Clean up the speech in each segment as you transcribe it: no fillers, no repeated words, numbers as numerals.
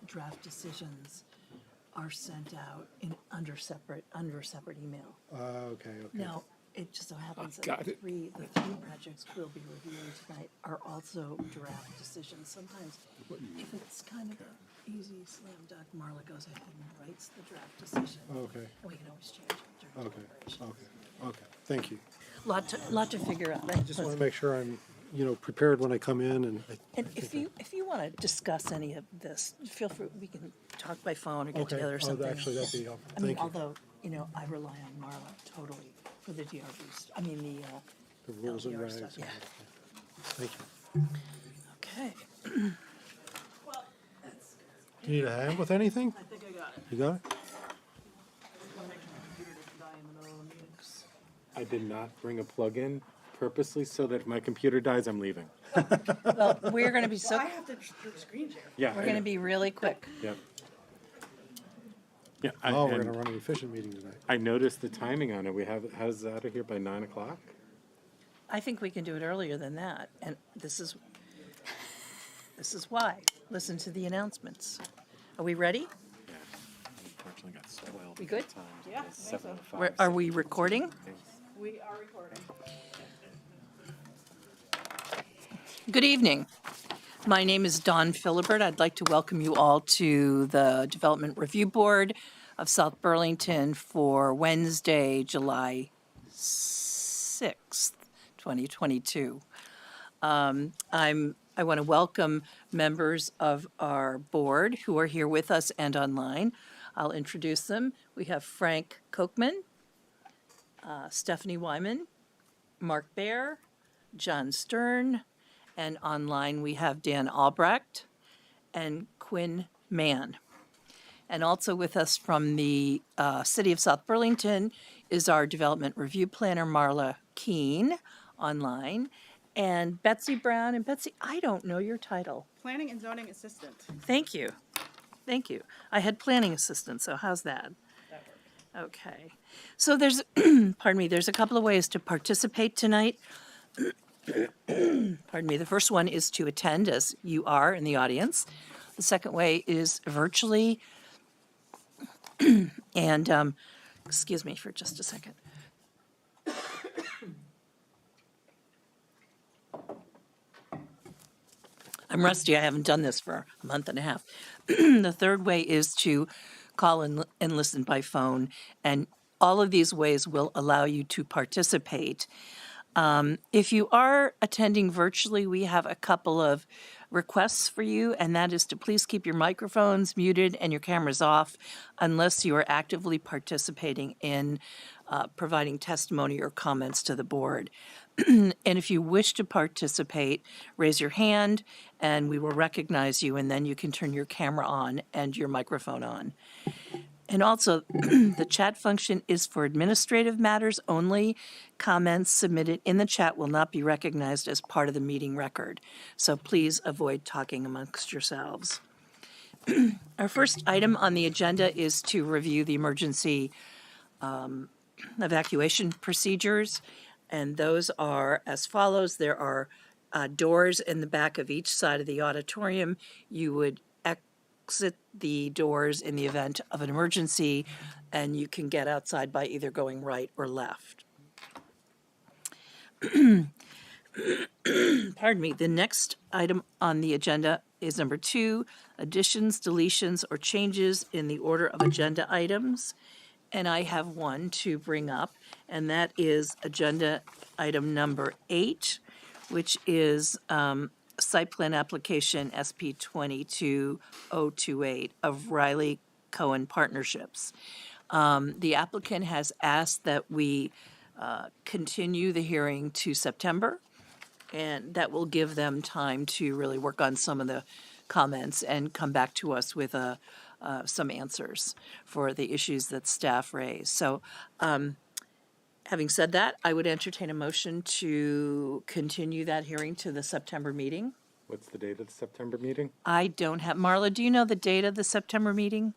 Draft decisions are sent out under separate email. Okay. Now, it just so happens that Got the it. three projects we'll be reviewing tonight are also draft decisions. Sometimes, if it's kind of an easy slam dunk, Marla goes ahead and writes the draft decision. Okay. And we can always change it during deliberation. Okay. Thank you. Lot to figure out. I just want to make sure I'm, prepared when I come in, and if you want to discuss any of this, feel free. We can talk by phone or get together or something. Actually, that'd be helpful. I mean, Thank you. although I rely on Marla totally for the DRBs. I mean The rules and LDR regs. stuff, yeah. Thank you. Okay. Well, that's good. Do you need a hand with anything? I think I got it. You got it? I just want to make sure my computer doesn't die in the middle of the meetings. I did not bring a plug-in purposely so that if my computer dies, I'm leaving. Well, we're going to be I have to do the screen share. Yeah. we're going to be really quick. Yeah. Yeah. We're going and to run an efficient meeting tonight. I noticed the timing on it. We have how's out of here by 9 o'clock. I think we can do it earlier than that, and this is why. Listen to the announcements. Are we ready? Yeah. Unfortunately, got spoiled. We good? Yeah, I think so. Are we recording? We are recording. Good evening. My name is Dawn Philibert. I'd like to welcome you all to the Development Review Board of South Burlington for Wednesday, July 6th, 2022. I want to welcome members of our board who are here with us and online. I'll introduce them. We have Frank Kochman, Stephanie Wyman, Mark Baer, John Stern, and online we have Dan Albrecht and Quinn Mann. And also with us from the City of South Burlington is our Development Review Planner, Marla Keene, online, and Betsy Brown. And Betsy, I don't know your title. Planning and zoning assistant. Thank you. Thank you. I had planning assistant, so how's that? That worked. Okay. So there's, pardon me, there's a couple of ways to participate tonight. Pardon me. The first one is to attend as you are in the audience. The second way is virtually. And excuse me for just a second. I'm rusty. I haven't done this for a month and a half. The third way is to call and listen by phone. And all of these ways will allow you to participate. If you are attending virtually, we have a couple of requests for you, and that is to please keep your microphones muted and your cameras off unless you are actively participating in providing testimony or comments to the board. And if you wish to participate, raise your hand and we will recognize you, and then you can turn your camera on and your microphone on. And also, the chat function is for administrative matters only. Comments submitted in the chat will not be recognized as part of the meeting record. So please avoid talking amongst yourselves. Our first item on the agenda is to review the emergency evacuation procedures, and those are as follows. There are doors in the back of each side of the auditorium. You would exit the doors in the event of an emergency, and you can get outside by either going right or left. Pardon me. The next item on the agenda is number 2, additions, deletions, or changes in the order of agenda items. And I have one to bring up, and that is agenda item number 8, which is site plan application SP 22028 of Riley Cohen Partnerships. The applicant has asked that we continue the hearing to September, and that will give them time to really work on some of the comments and come back to us with some answers for the issues that staff raised. So having said that, I would entertain a motion to continue that hearing to the September meeting. What's the date of the September meeting? I don't have, Marla, do you know the date of the September meeting?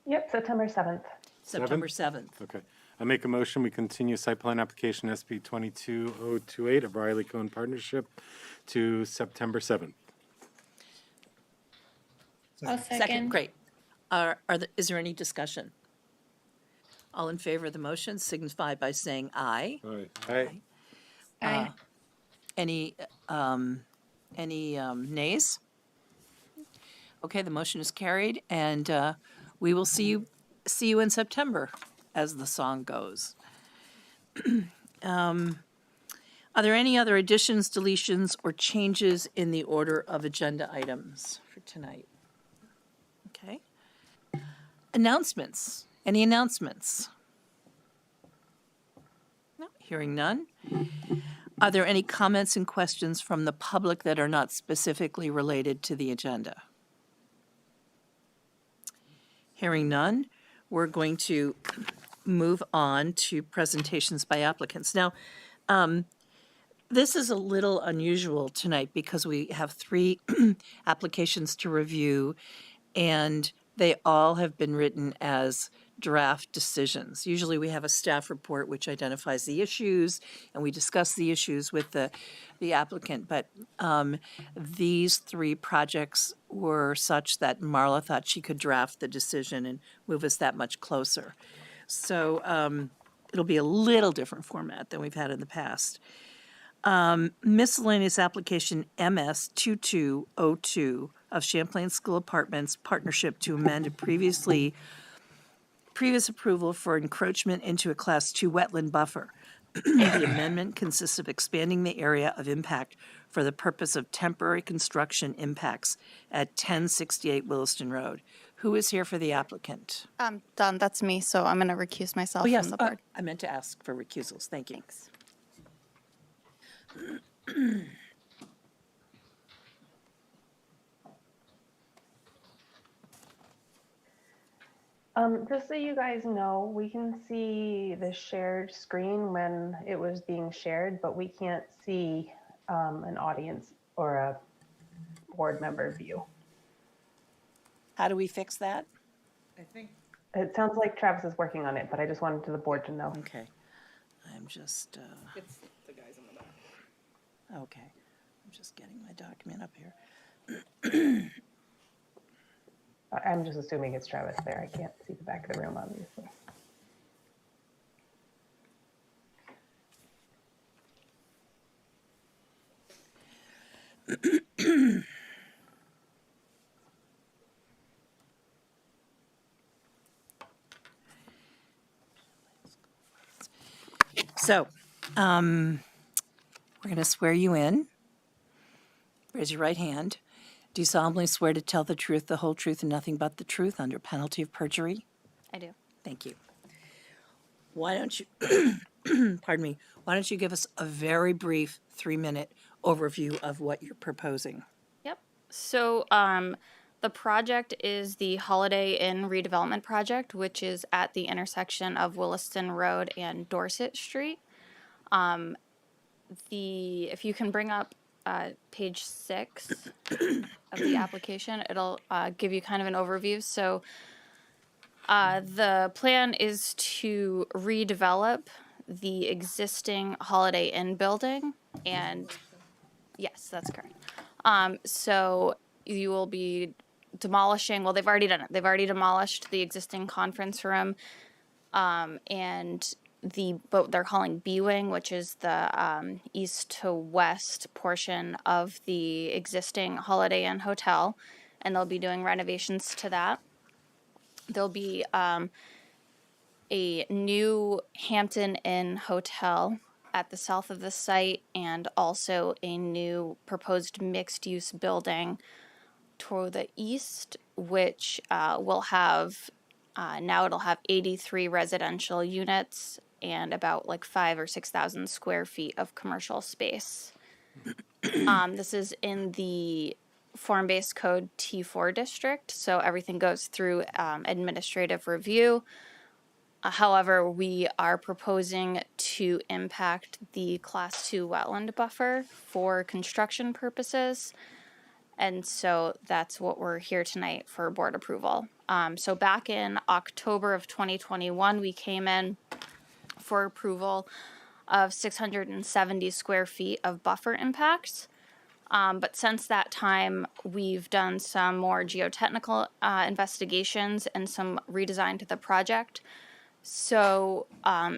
Yep, September 7th. September 7th. Okay. I make a motion, we continue site plan application SP 22028 of Riley Cohen Partnership to September 7th. I'll second. Great. Is there any discussion? All in favor of the motion signify by saying aye. Aye. Aye. Any nays? Okay, the motion is carried, and we will see you in September, as the song goes. Are there any other additions, deletions, or changes in the order of agenda items for tonight? Okay. Announcements. Any announcements? No, hearing none. Are there any comments and questions from the public that are not specifically related to the agenda? Hearing none, we're going to move on to presentations by applicants. Now, this is a little unusual tonight because we have 3 applications to review, and they all have been written as draft decisions. Usually we have a staff report which identifies the issues, and we discuss the issues with the applicant. But these 3 projects were such that Marla thought she could draft the decision and move us that much closer. So it'll be a little different format than we've had in the past. Miscellaneous application MS 2202 of Champlain School Apartments Partnership to amend a previous approval for encroachment into a Class 2 wetland buffer. The amendment consists of expanding the area of impact for the purpose of temporary construction impacts at 1068 Williston Road. Who is here for the applicant? Don, that's me, so I'm going to recuse myself Oh, yes, from the board. I meant to ask for recusals. Thank you. Thanks. Just so you guys know, we can see the shared screen when it was being shared, but we can't see an audience or a board member view. How do we fix that? It sounds like Travis is working on it, but I just wanted the board to know. Okay. I'm just, It's the guys in the back. okay. I'm just getting my document up here. I'm just assuming it's Travis there. I can't see the back of the room, obviously. So, we're going to swear you in. Raise your right hand. Do you solemnly swear to tell the truth, the whole truth, and nothing but the truth under penalty of perjury? I do. Thank you. Why don't you, pardon me, why don't you give us a very brief 3-minute overview of what you're proposing? Yep. So the project is the Holiday Inn redevelopment project, which is at the intersection of Williston Road and Dorset Street. If you can bring up page 6 of the application. It'll give you kind of an overview. So the plan is to redevelop the existing Holiday Inn building, and yes, that's correct. So you will be demolishing, well, they've already done it. They've already demolished the existing conference room, and what they're calling B Wing, which is the east to west portion of the existing Holiday Inn hotel, and they'll be doing renovations to that. There'll be a new Hampton Inn hotel at the south of the site, and also a new proposed mixed-use building toward the east, which will have, now it'll have 83 residential units and about like 5,000 or 6,000 square feet of commercial space. This is in the form-based code T4 district, so everything goes through administrative review. However, we are proposing to impact the Class 2 wetland buffer for construction purposes. And so that's what we're here tonight for board approval. So back in October of 2021, we came in for approval of 670 square feet of buffer impacts. But since that time, we've done some more geotechnical investigations and some redesign to the project. So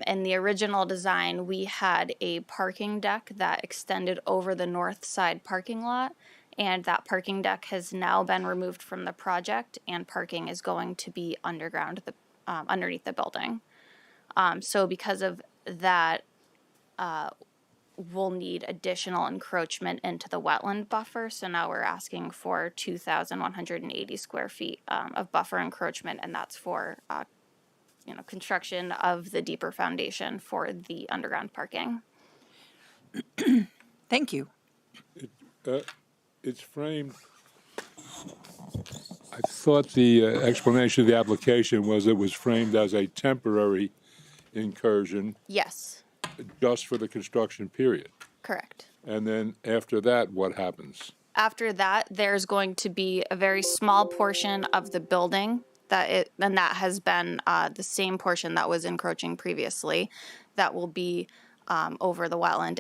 in the original design, we had a parking deck that extended over the north side parking lot, and that parking deck has now been removed from the project, and parking is going to be underground, underneath the building. So because of that, we'll need additional encroachment into the wetland buffer. So now we're asking for 2,180 square feet of buffer encroachment, and that's for construction of the deeper foundation for the underground parking. Thank you. It's framed, I thought the explanation of the application was it was framed as a temporary incursion Yes, just for the construction period. correct. And then after that, what happens? After that, there's going to be a very small portion of the building and that has been the same portion that was encroaching previously, that will be over the wetland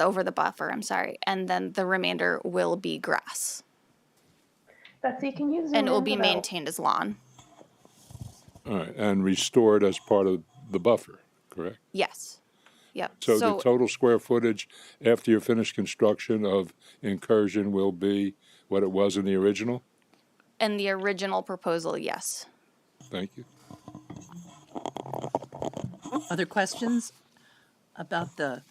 over the buffer, I'm sorry, and then the remainder will be grass. Betsy, can you zoom And it will into be the- maintained as lawn. All right, and restored as part of the buffer, correct? Yes. Yep. So the total square footage after you're finished construction of incursion will be what it was in the original? In the original proposal, yes. Thank you. Other questions about the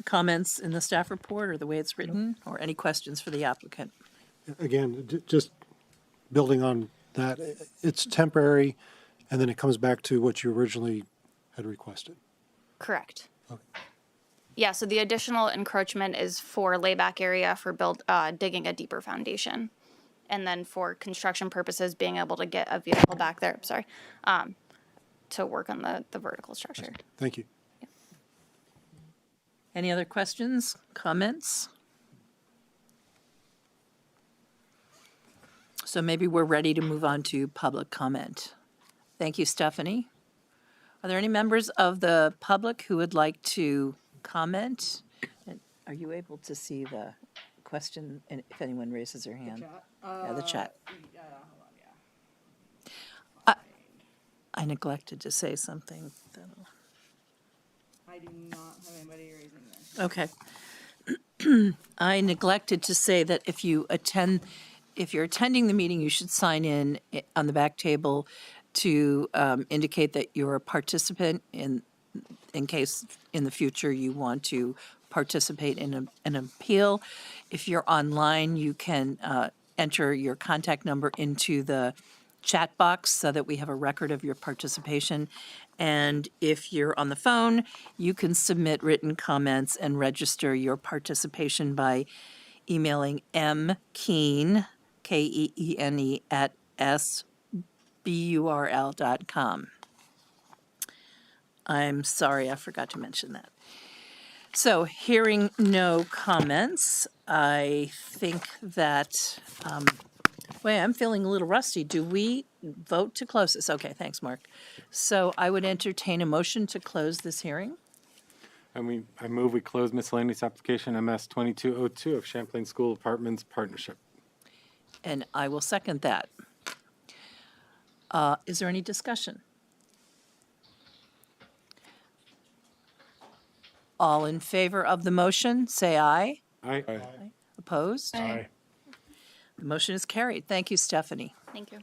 comments in the staff report or the way it's written, or any questions for the applicant? Again, just building on that, it's temporary, and then it comes back to what you originally had requested. Correct. Okay. Yeah, so the additional encroachment is for layback area for digging a deeper foundation. And then for construction purposes, being able to get a vehicle back there, to work on the vertical structure. Thank you. Any other questions, comments? So maybe we're ready to move on to public comment. Thank you, Stephanie. Are there any members of the public who would like to comment? And are you able to see the question, and if anyone raises their hand? Yeah, the chat. Yeah, hold on, yeah. I neglected to say something. I do not have anybody raising their. Okay. I neglected to say that if you're attending the meeting, you should sign in on the back table to indicate that you're a participant in case in the future you want to participate in an appeal. If you're online, you can enter your contact number into the chat box so that we have a record of your participation. And if you're on the phone, you can submit written comments and register your participation by emailing mkeene, Keene, at sburl.com. I'm sorry, I forgot to mention that. So hearing no comments, I think that, wait, I'm feeling a little rusty. Do we vote to close this? Okay, thanks, Mark. So I would entertain a motion to close this hearing. I move we close miscellaneous application MS 2202 of Champlain School Apartments Partnership. And I will second that. Is there any discussion? All in favor of the motion, say aye. Aye. Opposed? Aye. The motion is carried. Thank you, Stephanie. Thank you.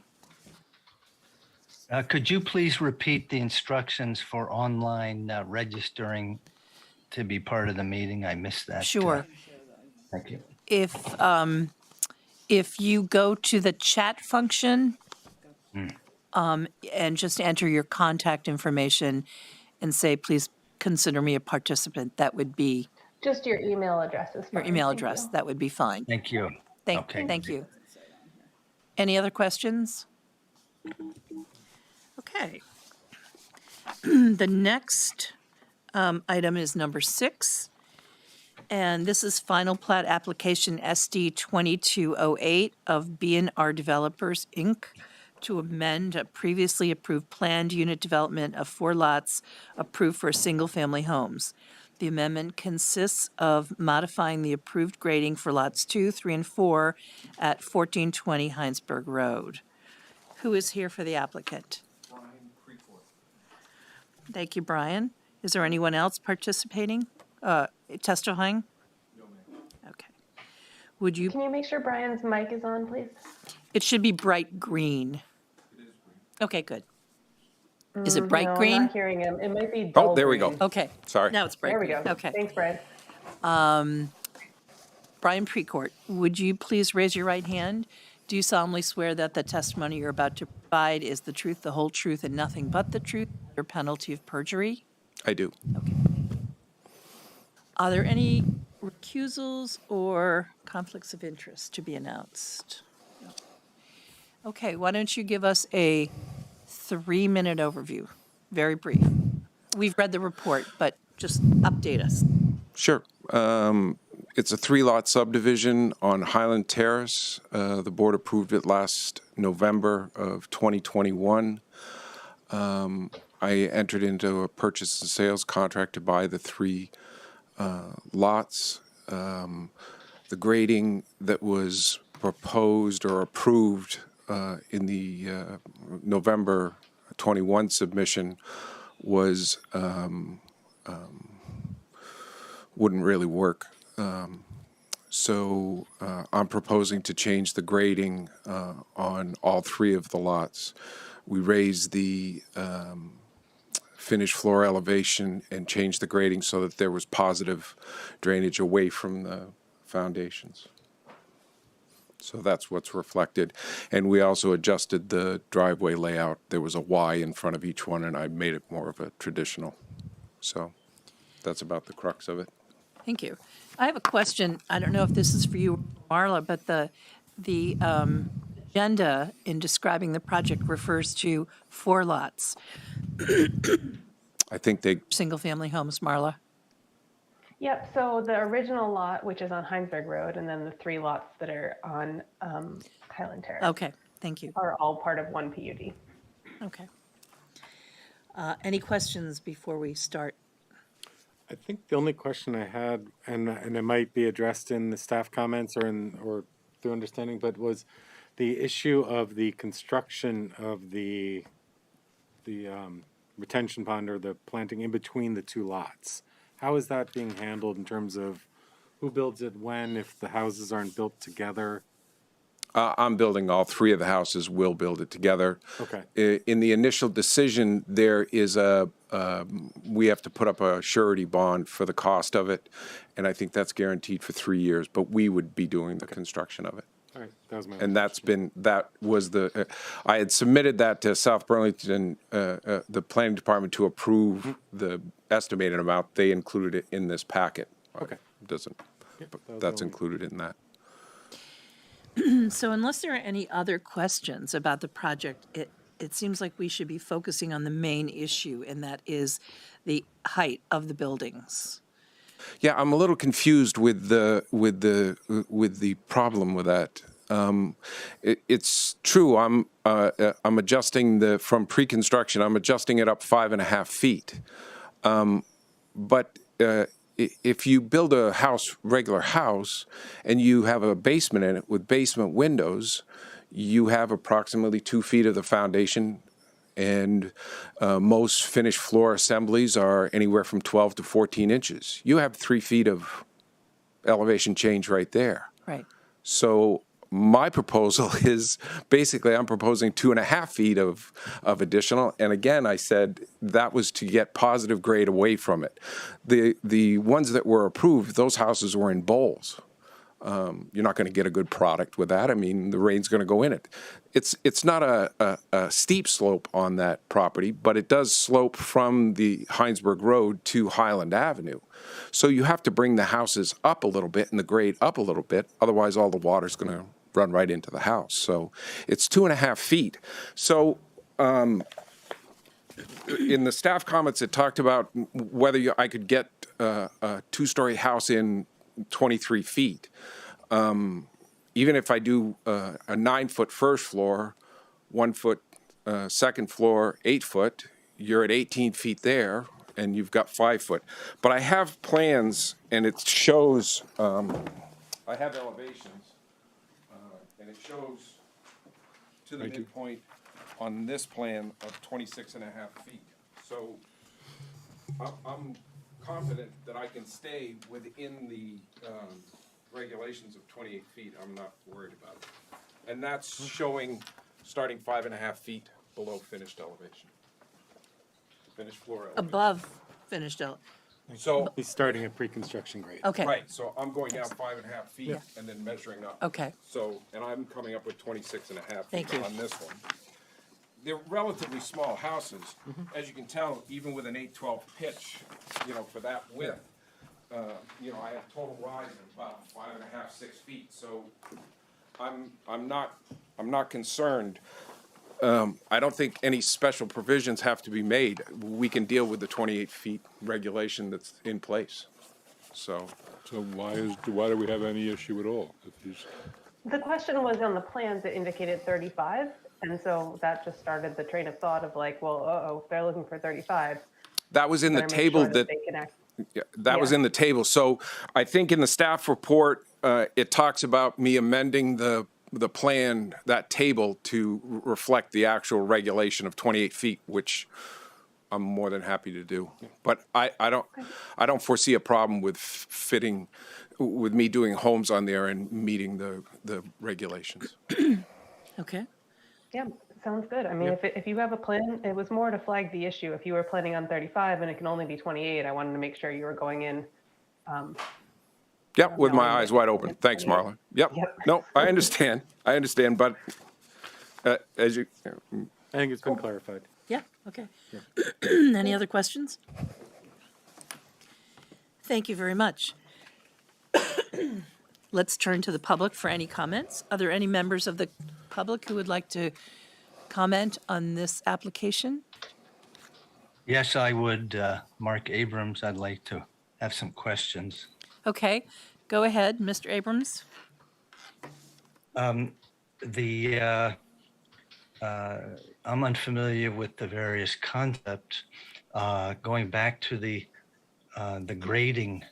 Could you please repeat the instructions for online registering to be part of the meeting? I missed that. Sure. Thank you. If you go to the chat function, and just enter your contact information and say, please consider me a participant, that would be Just your email address is your fine. email Thank address. you. That would be fine. Thank you. Okay. Thank you. Any other questions? Okay. The next item is number 6. And this is final plat application SD 2208 of B&R Developers, Inc. to amend a previously approved planned unit development of 4 lots approved for single-family homes. The amendment consists of modifying the approved grading for lots 2, 3, and 4 at 1420 Hinesburg Road. Who is here for the applicant? Thank you, Brian. Is there anyone else participating, testifying? No, ma'am. Okay. Would you, Can you make sure Brian's mic is on, please? it should be bright green. It is green. Okay, good. Is it bright No, I'm green? not hearing him. It might be dull Oh, there we go. green. Okay. Sorry. Now it's bright There we green. go. Okay. Thanks, Brian. Brian Precourt, would you please raise your right hand? Do you solemnly swear that the testimony you're about to provide is the truth, the whole truth, and nothing but the truth, or penalty of perjury? I do. Okay. Are there any recusals or conflicts of interest to be announced? No. Okay, why don't you give us a 3-minute overview, very brief. We've read the report, but just update us. Sure. It's a 3-lot subdivision on Highland Terrace. The board approved it last November of 2021. I entered into a purchase and sales contract to buy the 3 lots. The grading that was proposed or approved in the November 21 submission was wouldn't really work. So I'm proposing to change the grading on all 3 of the lots. We raised the finished floor elevation and changed the grading so that there was positive drainage away from the foundations. So that's what's reflected. And we also adjusted the driveway layout. There was a Y in front of each one, and I made it more of a traditional. So that's about the crux of it. Thank you. I have a question. I don't know if this is for you, Marla, but the agenda in describing the project refers to 4 lots, I think they, single-family homes, Marla. Yep, so the original lot, which is on Hinesburg Road, and then the 3 lots that are on Highland Terrace Okay, thank you. are all part of one PUD. Okay. Any questions before we start? I think the only question I had, and it might be addressed in the staff comments or through understanding, but was the issue of the construction of the retention pond or the planting in between the 2 lots. How is that being handled in terms of who builds it when, if the houses aren't built together? I'm building all 3 of the houses. We'll build it together. Okay. In the initial decision, there is we have to put up a surety bond for the cost of it, and I think that's guaranteed for 3 years, but we would be doing the construction of it. All right, that was my And question. that was I had submitted that to South Burlington, the planning department to approve the estimated amount. They included it in this packet. Okay. It doesn't, Yep, but that was that's all. included in that. So unless there are any other questions about the project, it seems like we should be focusing on the main issue, and that is the height of the buildings. Yeah, I'm a little confused with the problem with that. It's true. I'm adjusting from pre-construction. I'm adjusting it up 5.5 feet. But if you build a regular house, and you have a basement in it with basement windows, you have approximately 2 feet of the foundation. And most finished floor assemblies are anywhere from 12 to 14 inches. You have 3 feet of elevation change right there. Right. So my proposal is basically I'm proposing 2.5 feet of additional. And again, I said that was to get positive grade away from it. The ones that were approved, those houses were in bowls. You're not going to get a good product with that. I mean, the rain's going to go in it. It's not a steep slope on that property, but it does slope from the Hinesburg Road to Highland Avenue. So you have to bring the houses up a little bit and the grade up a little bit. Otherwise, all the water's going to run right into the house. So it's 2.5 feet. So in the staff comments, it talked about whether I could get a two-story house in 23 feet. Even if I do a 9-foot first floor, 1 foot second floor, 8 foot, you're at 18 feet there, and you've got 5 foot. But I have plans, and it shows, I have elevations, and it shows to the midpoint on this plan of 26.5 feet. So I'm confident that I can stay within the regulations of 28 feet. I'm not worried about it. And that's showing starting 5.5 feet below finished elevation. Finished floor elevation. Above finished So, He's starting at pre-construction grade. Okay. right, so I'm going down 5.5 feet and then measuring up. Okay. So, and I'm coming up with 26.5 Thank feet you. on this one. They're relatively small houses. As you can tell, even with an 8-12 pitch, for that width, I have total rise of about 5.5, 6 feet. So I'm not concerned. I don't think any special provisions have to be made. We can deal with the 28 feet regulation that's in place. So why do we have any issue at all? The question was on the plans, it indicated 35. And so that just started the train of thought of like, well, if they're looking for 35. that was in the better make table sure that they can act. Yeah, that was Yeah. in the table. So I think in the staff report, it talks about me amending the plan, that table, to reflect the actual regulation of 28 feet, which I'm more than happy to do. But I don't foresee a problem with me doing homes on there and meeting the regulations. Okay. Yeah, sounds good. I mean, if you have a plan, it was more to flag the issue. If you were planning on 35 and it can only be 28, I wanted to make sure you were going in. Yep, with my eyes wide open. Thanks, Marla. Yep. No, I understand. But as you, I think it's been clarified. Yeah, okay. Any other questions? Thank you very much. Let's turn to the public for any comments. Are there any members of the public who would like to comment on this application? Yes, I would, Mark Abrams, I'd like to have some questions. Okay, go ahead, Mr. Abrams. I'm unfamiliar with the various concepts. Going back to the grading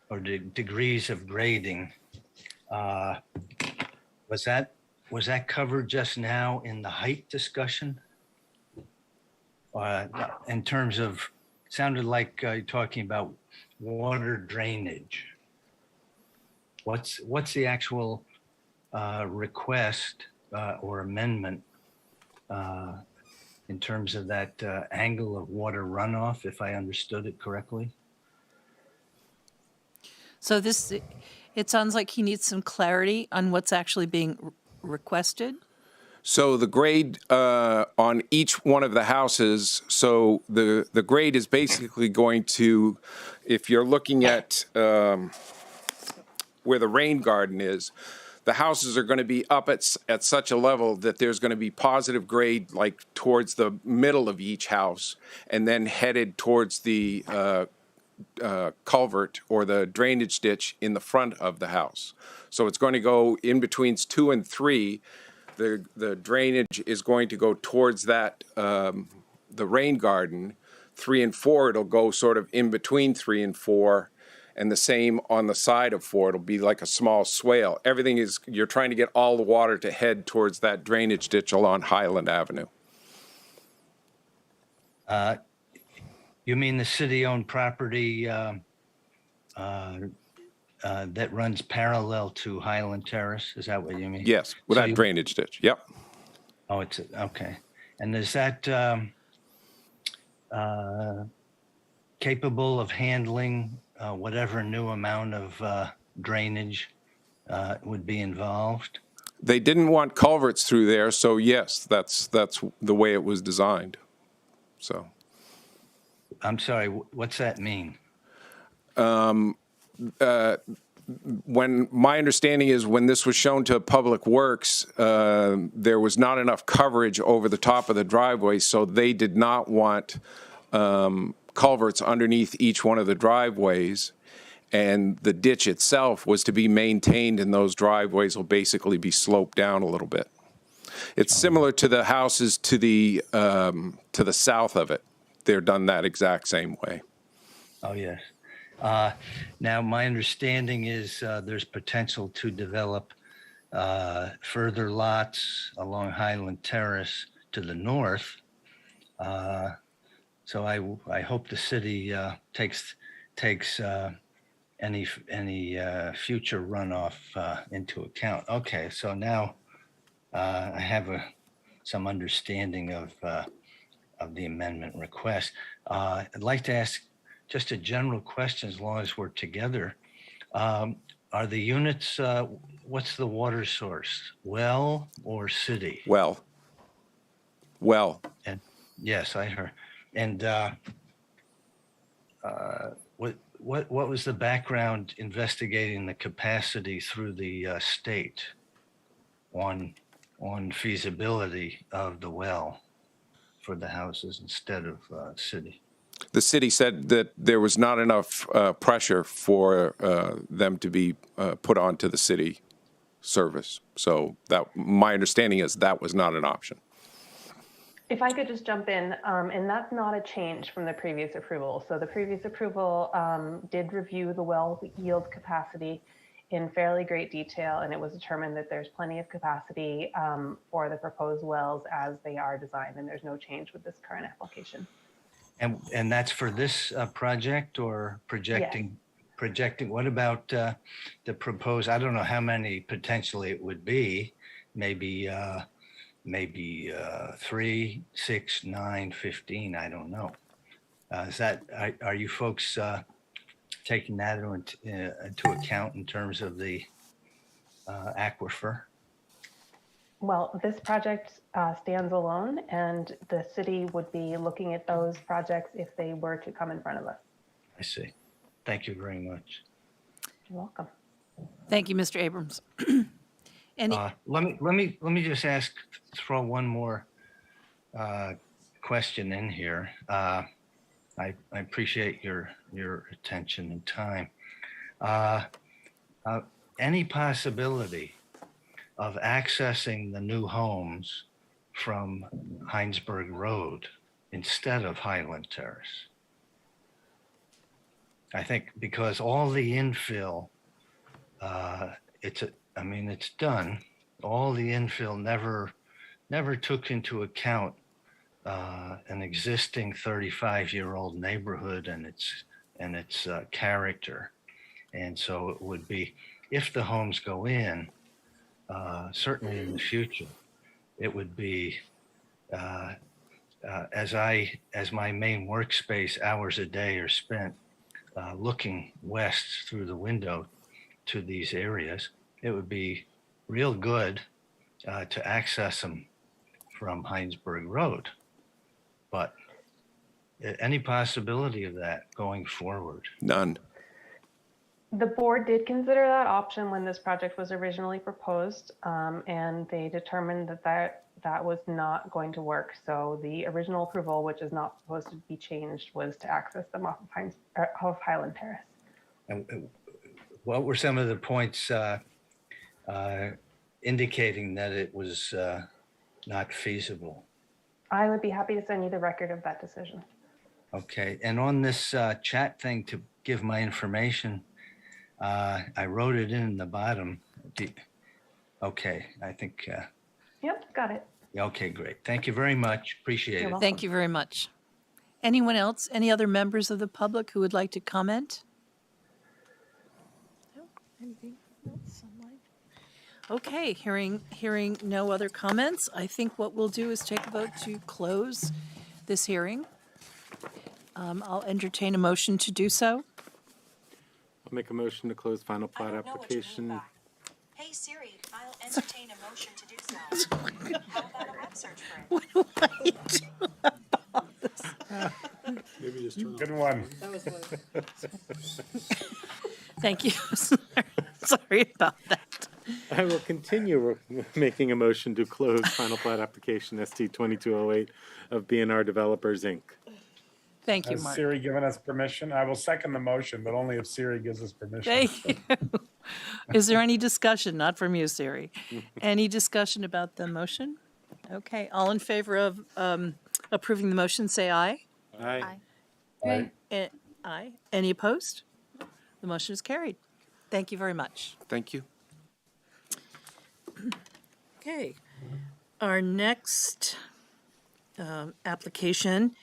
or the degrees of grading, was that covered just now in the height discussion? In terms of, sounded like you're talking about water drainage. What's the actual request or amendment in terms of that angle of water runoff, if I understood it correctly? So it sounds like he needs some clarity on what's actually being requested. So the grade on each one of the houses, so the grade is basically going to, if you're looking at where the rain garden is, the houses are going to be up at such a level that there's going to be positive grade like towards the middle of each house, and then headed towards the culvert or the drainage ditch in the front of the house. So it's going to go in between 2 and 3. The drainage is going to go towards that, the rain garden. 3 and 4, it'll go sort of in between 3 and 4, and the same on the side of 4. It'll be like a small swale. Everything is, you're trying to get all the water to head towards that drainage ditch along Highland Avenue. You mean the city-owned property that runs parallel to Highland Terrace? Is that what you mean? Yes, with So that you- drainage ditch. Yep. Oh, it's, okay. And is that capable of handling whatever new amount of drainage would be involved? They didn't want culverts through there, so yes, that's the way it was designed. So. I'm sorry, what's that mean? When my understanding is when this was shown to Public Works, there was not enough coverage over the top of the driveway, so they did not want culverts underneath each one of the driveways. And the ditch itself was to be maintained, and those driveways will basically be sloped down a little bit. It's similar to the houses to the south of it. They're done that exact same way. Oh, yes. Now, my understanding is there's potential to develop further lots along Highland Terrace to the north. So I hope the city takes any future runoff into account. Okay, so now I have some understanding of the amendment request. I'd like to ask just a general question as long as we're together. Are the units, what's the water source? Well or city? Well. And yes, I heard. And what was the background investigating the capacity through the state on feasibility of the well for the houses instead of city? The city said that there was not enough pressure for them to be put onto the city service. So that my understanding is that was not an option. If I could just jump in, and that's not a change from the previous approval. So the previous approval did review the well yield capacity in fairly great detail, and it was determined that there's plenty of capacity for the proposed wells as they are designed, and there's no change with this current application. And that's for this project or projecting? Projecting. What about the proposed? I don't know how many potentially it would be. Maybe 3, 6, 9, 15. I don't know. Is that are you folks taking that into account in terms of the aquifer? Well, this project stands alone, and the city would be looking at those projects if they were to come in front of us. I see. Thank you very much. You're welcome. Thank you, Mr. Abrams. Any, Let me just throw one more question in here. I appreciate your attention and time. Any possibility of accessing the new homes from Hinesburg Road instead of Highland Terrace? I think because all the infill, it's done. All the infill never took into account an existing 35-year-old neighborhood and its character. And so it would be, if the homes go in, certainly in the future, it would be as my main workspace hours a day are spent looking west through the window to these areas, it would be real good to access them from Hinesburg Road. But any possibility of that going forward? None. The board did consider that option when this project was originally proposed, and they determined that that was not going to work. So the original approval, which is not supposed to be changed, was to access them off of Highland Terrace. And what were some of the points indicating that it was not feasible? I would be happy to send you the record of that decision. Okay, and on this chat thing to give my information, I wrote it in the bottom. Okay, I think, Yep, got it. okay, great. Thank you very much. Appreciate You're it. welcome. Thank you very much. Anyone else, any other members of the public who would like to comment? No? Anything else online? Okay, hearing no other comments, I think what we'll do is take a vote to close this hearing. I'll entertain a motion to do so. I'll make a motion to close final plat application. Hey Siri, I'll entertain a motion to do so. How about a web search for it? Maybe just turn Good one. Thank you. Sorry about that. I will continue making a motion to close final plat application ST 2208 of B&R Developers, Inc. Thank you, Has Mark. Siri given us permission? I will second the motion, but only if Siri gives us permission. Thank you. Is there any discussion? Not from you, Siri. Any discussion about the motion? Okay, all in favor of approving the motion, say aye. Aye. Aye. Aye. Any opposed? The motion is carried. Thank you very much. Thank you. Okay, our next application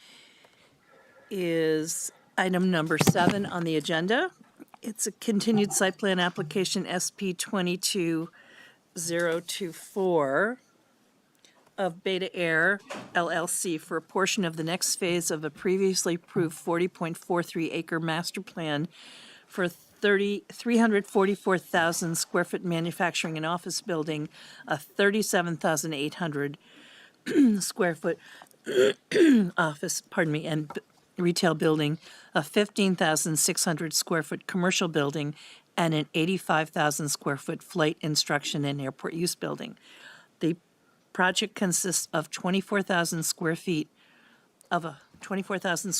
is item number 7 on the agenda. It's a continued site plan application SP 22024 of Beta Air LLC for a portion of the next phase of a previously approved 40.43 acre master plan for 344,000 square foot manufacturing and office building, a 37,800 square foot office, and retail building, a 15,600 square foot commercial building, and an 85,000 square foot flight instruction and airport use building. The project consists of 24,000 square feet of a 24,000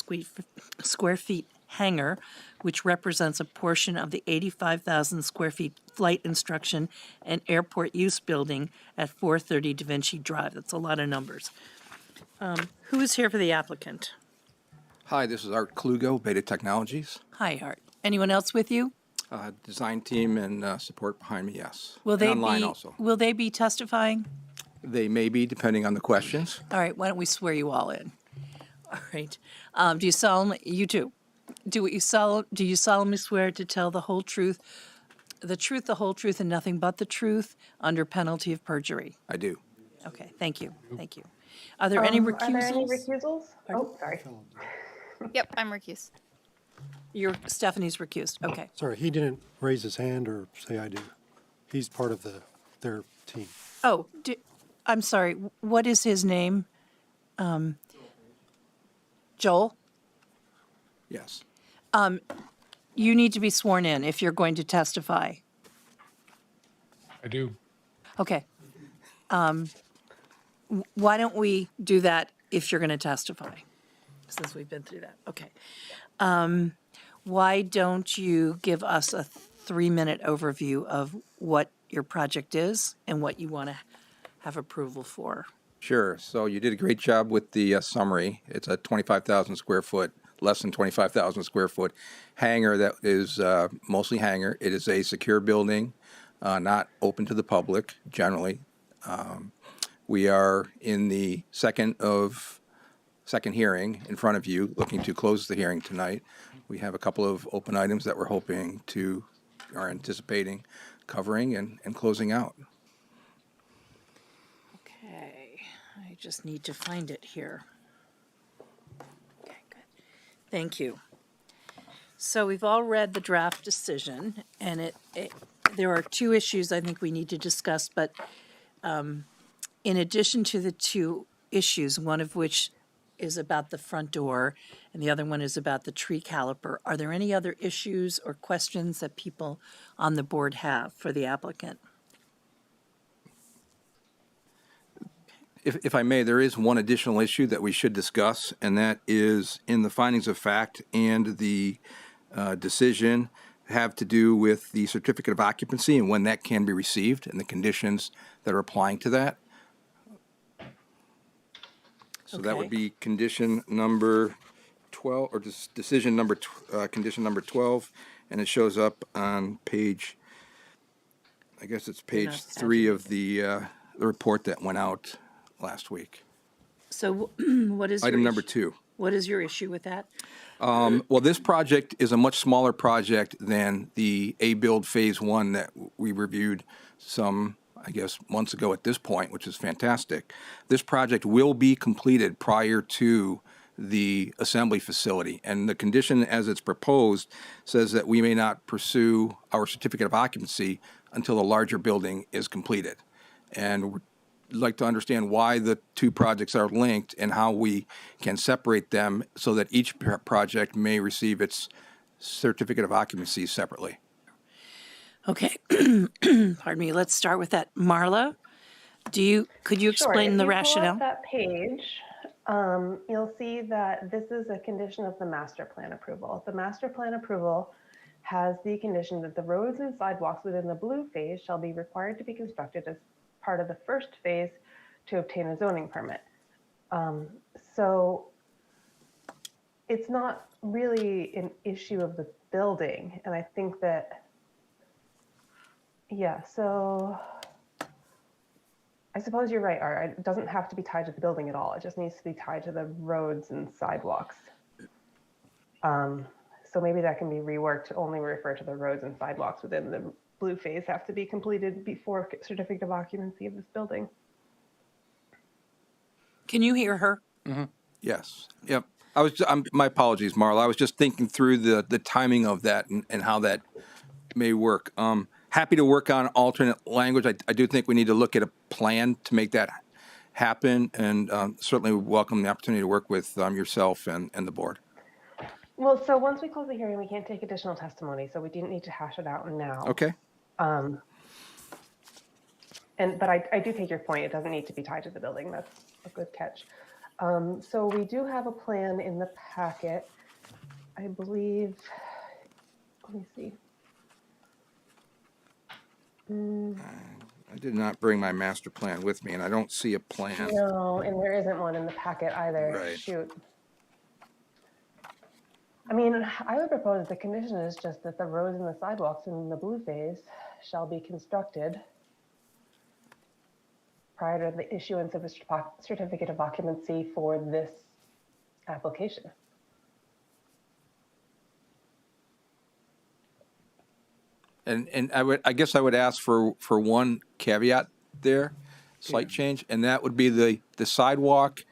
square feet hangar, which represents a portion of the 85,000 square feet flight instruction and airport use building at 430 daVinci Drive. That's a lot of numbers. Who is here for the applicant? Hi, this is Art Klugo, Beta Technologies. Hi, Art. Anyone else with you? Design team and support behind me, yes. Will And they online be? also. Will they be testifying? They may be, depending on the questions. All right. Why don't we swear you all in? All right. Do you solemnly? You too. Do you solemnly swear to tell the whole truth, the whole truth, and nothing but the truth under penalty of perjury? I do. Okay. Thank you. Thank you. Are there any recusals? Are there any recusals? Oh, sorry. Yep, I'm recused. Stephanie's recused. Okay. Sorry, he didn't raise his hand or say I do. He's part of their team. Oh, I'm sorry. What is his name? Joel? Yes. You need to be sworn in if you're going to testify. I do. Okay. Why don't we do that if you're going to testify, since we've been through that? Okay. Why don't you give us a 3-minute overview of what your project is and what you want to have approval for? Sure. So you did a great job with the summary. It's a 25,000 square foot, less than 25,000 square foot hangar that is mostly hangar. It is a secure building, not open to the public generally. We are in the second hearing in front of you, looking to close the hearing tonight. We have a couple of open items that we're are anticipating covering and closing out. Okay. I just need to find it here. Okay, good. Thank you. So we've all read the draft decision, and there are 2 issues I think we need to discuss, but in addition to the 2 issues, one of which is about the front door and the other one is about the tree caliper, are there any other issues or questions that people on the board have for the applicant? If I may, there is one additional issue that we should discuss, and that is in the findings of fact and the decision have to do with the certificate of occupancy and when that can be received and the conditions that are applying to that. So that would Okay. be condition number 12, or decision number, condition number 12, and it shows up on page, I guess it's page not 3 of the report that went out last week. So what is your Item number issue? 2. What is your issue with that? Well, this project is a much smaller project than the A-Build Phase 1 that we reviewed some, I guess, months ago at this point, which is fantastic. This project will be completed prior to the assembly facility, and the condition as it's proposed says that we may not pursue our certificate of occupancy until the larger building is completed. And we'd like to understand why the two projects are linked and how we can separate them so that each project may receive its certificate of occupancy separately. Okay, pardon me, let's start with that. Marla, could you Sure. explain If the you pull rationale? up that page, you'll see that this is a condition of the master plan approval. The master plan approval has the condition that the roads and sidewalks within the blue phase shall be required to be constructed as part of the first phase to obtain a zoning permit. So it's not really an issue of the building. And I think that, yeah, so I suppose you're right, Art. It doesn't have to be tied to the building at all. It just needs to be tied to the roads and sidewalks. So maybe that can be reworked to only refer to the roads and sidewalks within the blue phase have to be completed before certificate of occupancy of this building. Can you hear her? Yes. Yep. My apologies, Marla. I was just thinking through the timing of that and how that may work. Happy to work on alternate language. I do think we need to look at a plan to make that happen, and certainly welcome the opportunity to work with yourself and the board. Well, so once we close the hearing, we can't take additional testimony, so we didn't need to hash it out now. Okay. But I do take your point. It doesn't need to be tied to the building. That's a good catch. So we do have a plan in the packet. I believe, let me see. I did not bring my master plan with me, and I don't see a plan. No, and there isn't one in the packet either. Right. Shoot. I mean, I would propose the condition is just that the roads and the sidewalks in the blue phase shall be constructed prior to the issuance of a certificate of occupancy for this application. And I guess I would ask for one caveat there, slight change, and that would be the sidewalk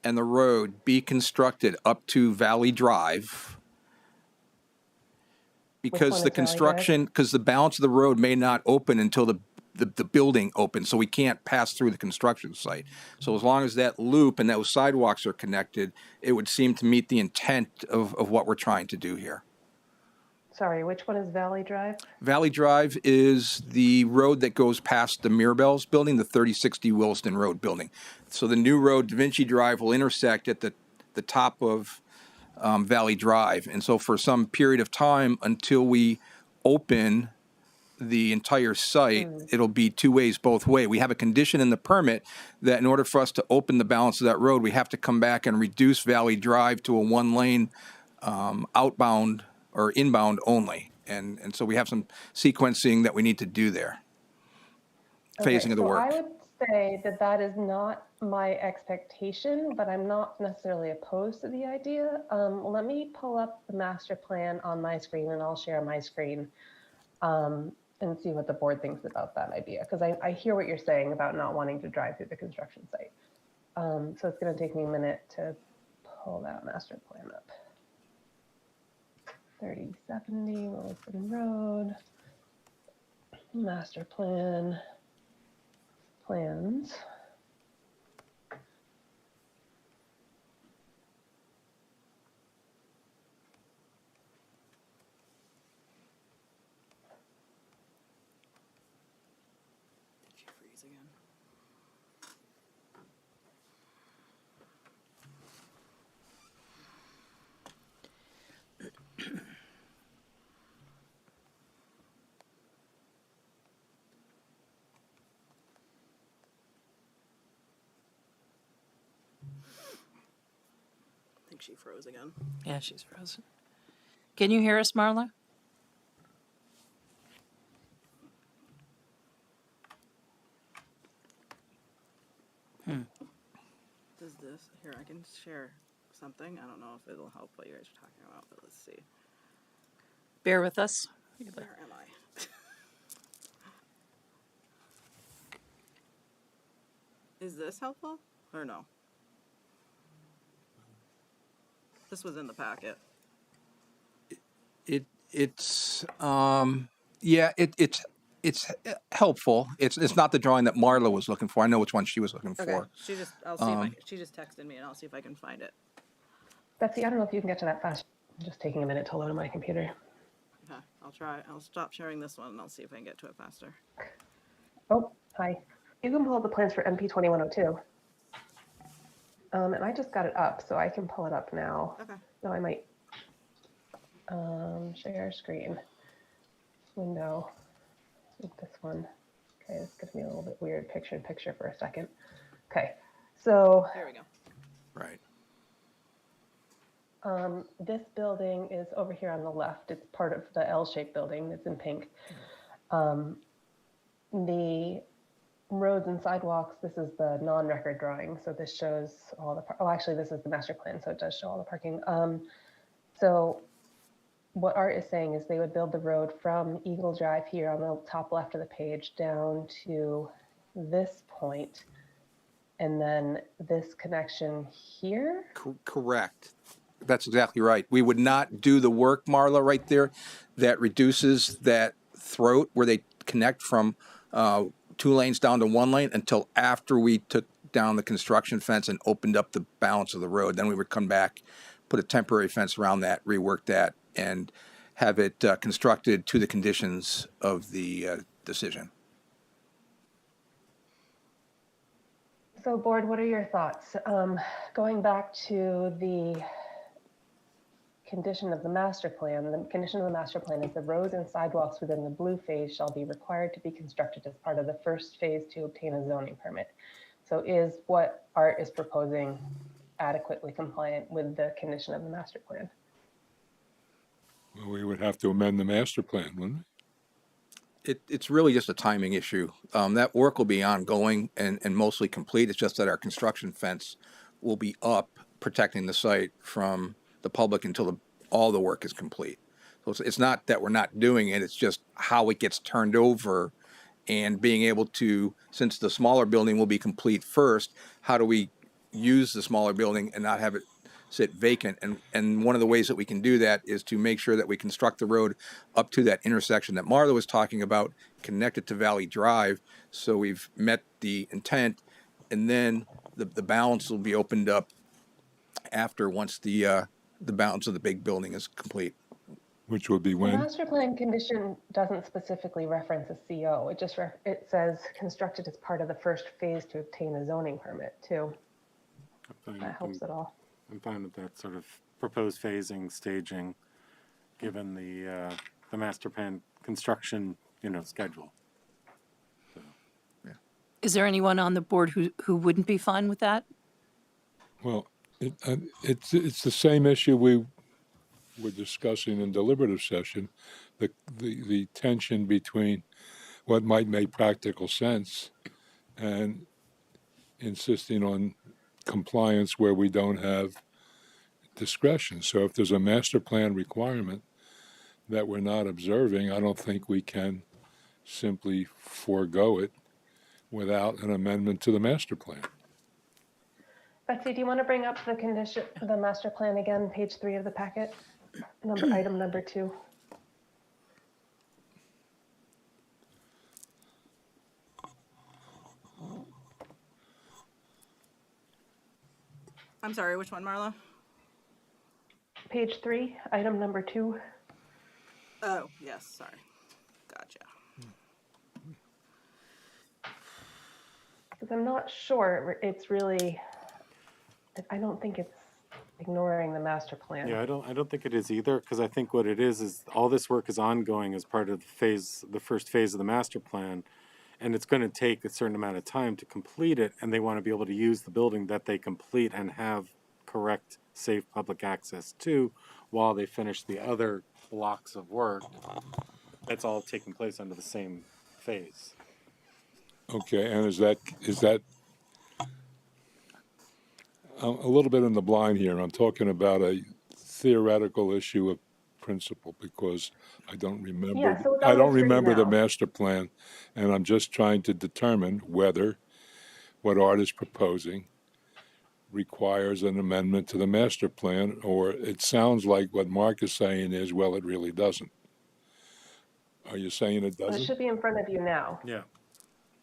and the road be constructed up to Valley Drive. Because the construction, because the balance of the road may not open until the building opens, so we can't pass through the construction site. So as long as that loop and those sidewalks are connected, it would seem to meet the intent of what we're trying to do here. Sorry, which one is Valley Drive? Valley Drive is the road that goes past the Mirabelle's building, the 3060 Williston Road building. So the new road, daVinci Drive, will intersect at the top of Valley Drive. And so for some period of time until we open the entire site, it'll be two ways, both way. We have a condition in the permit that in order for us to open the balance of that road, we have to come back and reduce Valley Drive to a one-lane outbound or inbound only. And so we have some sequencing that we need to do there. Phasing of the work. I would say that is not my expectation, but I'm not necessarily opposed to the idea. Let me pull up the master plan on my screen and I'll share my screen and see what the board thinks about that idea. Because I hear what you're saying about not wanting to drive through the construction site. So it's going to take me a minute to pull that master plan up. 3070 Williston Road, master plan, plans. she froze again. Yeah, she's frozen. Can you hear us, Marla? Does this, here, I can share something. I don't know if it'll help what you guys are talking about, but let's see. Bear with us. Where am I? Is this helpful or no? This was in the packet. It's helpful. It's not the drawing that Marla was looking for. I know which one she was looking Okay, for. I'll see if she just texted me and I'll see if I can find it. Betsy, I don't know if you can get to that fast. I'm just taking a minute to load on my computer. Okay, I'll try. I'll stop sharing this one and I'll see if I can get to it faster. Oh, hi. You can pull up the plans for MP 2102. And I just got it up, so I can pull it up now. Okay. No, I might. Share screen. Window. I think this one. Okay, this gives me a little bit weird picture for a second. Okay, so There we go. Right. this building is over here on the left. It's part of the L-shaped building that's in pink. The roads and sidewalks, this is the non-record drawing. So this shows all the, oh, actually this is the master plan. So it does show all the parking. So what Art is saying is they would build the road from Eagle Drive here on the top left of the page down to this point, and then this connection here. Correct. That's exactly right. We would not do the work, Marla, right there, that reduces that throat where they connect from 2 lanes down to 1 lane until after we took down the construction fence and opened up the balance of the road. Then we would come back, put a temporary fence around that, rework that, and have it constructed to the conditions of the decision. So board, what are your thoughts? Going back to the condition of the master plan, the condition of the master plan is the roads and sidewalks within the blue phase shall be required to be constructed as part of the first phase to obtain a zoning permit. So is what Art is proposing adequately compliant with the condition of the master plan? Well, we would have to amend the master plan, wouldn't we? It's really just a timing issue. That work will be ongoing and mostly complete. It's just that our construction fence will be up, protecting the site from the public until all the work is complete. So it's not that we're not doing it, it's just how it gets turned over and being able to, since the smaller building will be complete first, how do we use the smaller building and not have it sit vacant? And one of the ways that we can do that is to make sure that we construct the road up to that intersection that Marla was talking about, connected to Valley Drive. So we've met the intent, and then the balance will be opened up after, once the balance of the big building is complete. Which would be The when? master plan condition doesn't specifically reference a CO. It just it says constructed as part of the first phase to obtain a zoning permit too. That helps at all. I'm fine with that sort of proposed phasing, staging, given the master plan construction, schedule. So. Is there anyone on the board who wouldn't be fine with that? Well, it's the same issue we were discussing in deliberative session, the tension between what might make practical sense and insisting on compliance where we don't have discretion. So if there's a master plan requirement that we're not observing, I don't think we can simply forego it without an amendment to the master plan. Betsy, do you want to bring up the condition, the master plan again, page 3 of the packet, item number 2? I'm sorry, which one, Marla? Page 3, item number 2. Oh, yes, sorry. Gotcha. Because I'm not sure it's really, I don't think it's ignoring the master plan. Yeah, I don't think it is either, because I think what it is all this work is ongoing as part of the first phase of the master plan, and it's going to take a certain amount of time to complete it, and they want to be able to use the building that they complete and have correct, safe public access to while they finish the other blocks of work. That's all taking place under the same phase. Okay, and is that I'm a little bit in the blind here. I'm talking about a theoretical issue of principle because I don't remember. Yeah, so it's I on the don't screen remember the now. master plan, and I'm just trying to determine whether what Art is proposing requires an amendment to the master plan, or it sounds like what Mark is saying is, well, it really doesn't. Are you saying it Well, it doesn't? should be in front of you now. Yeah.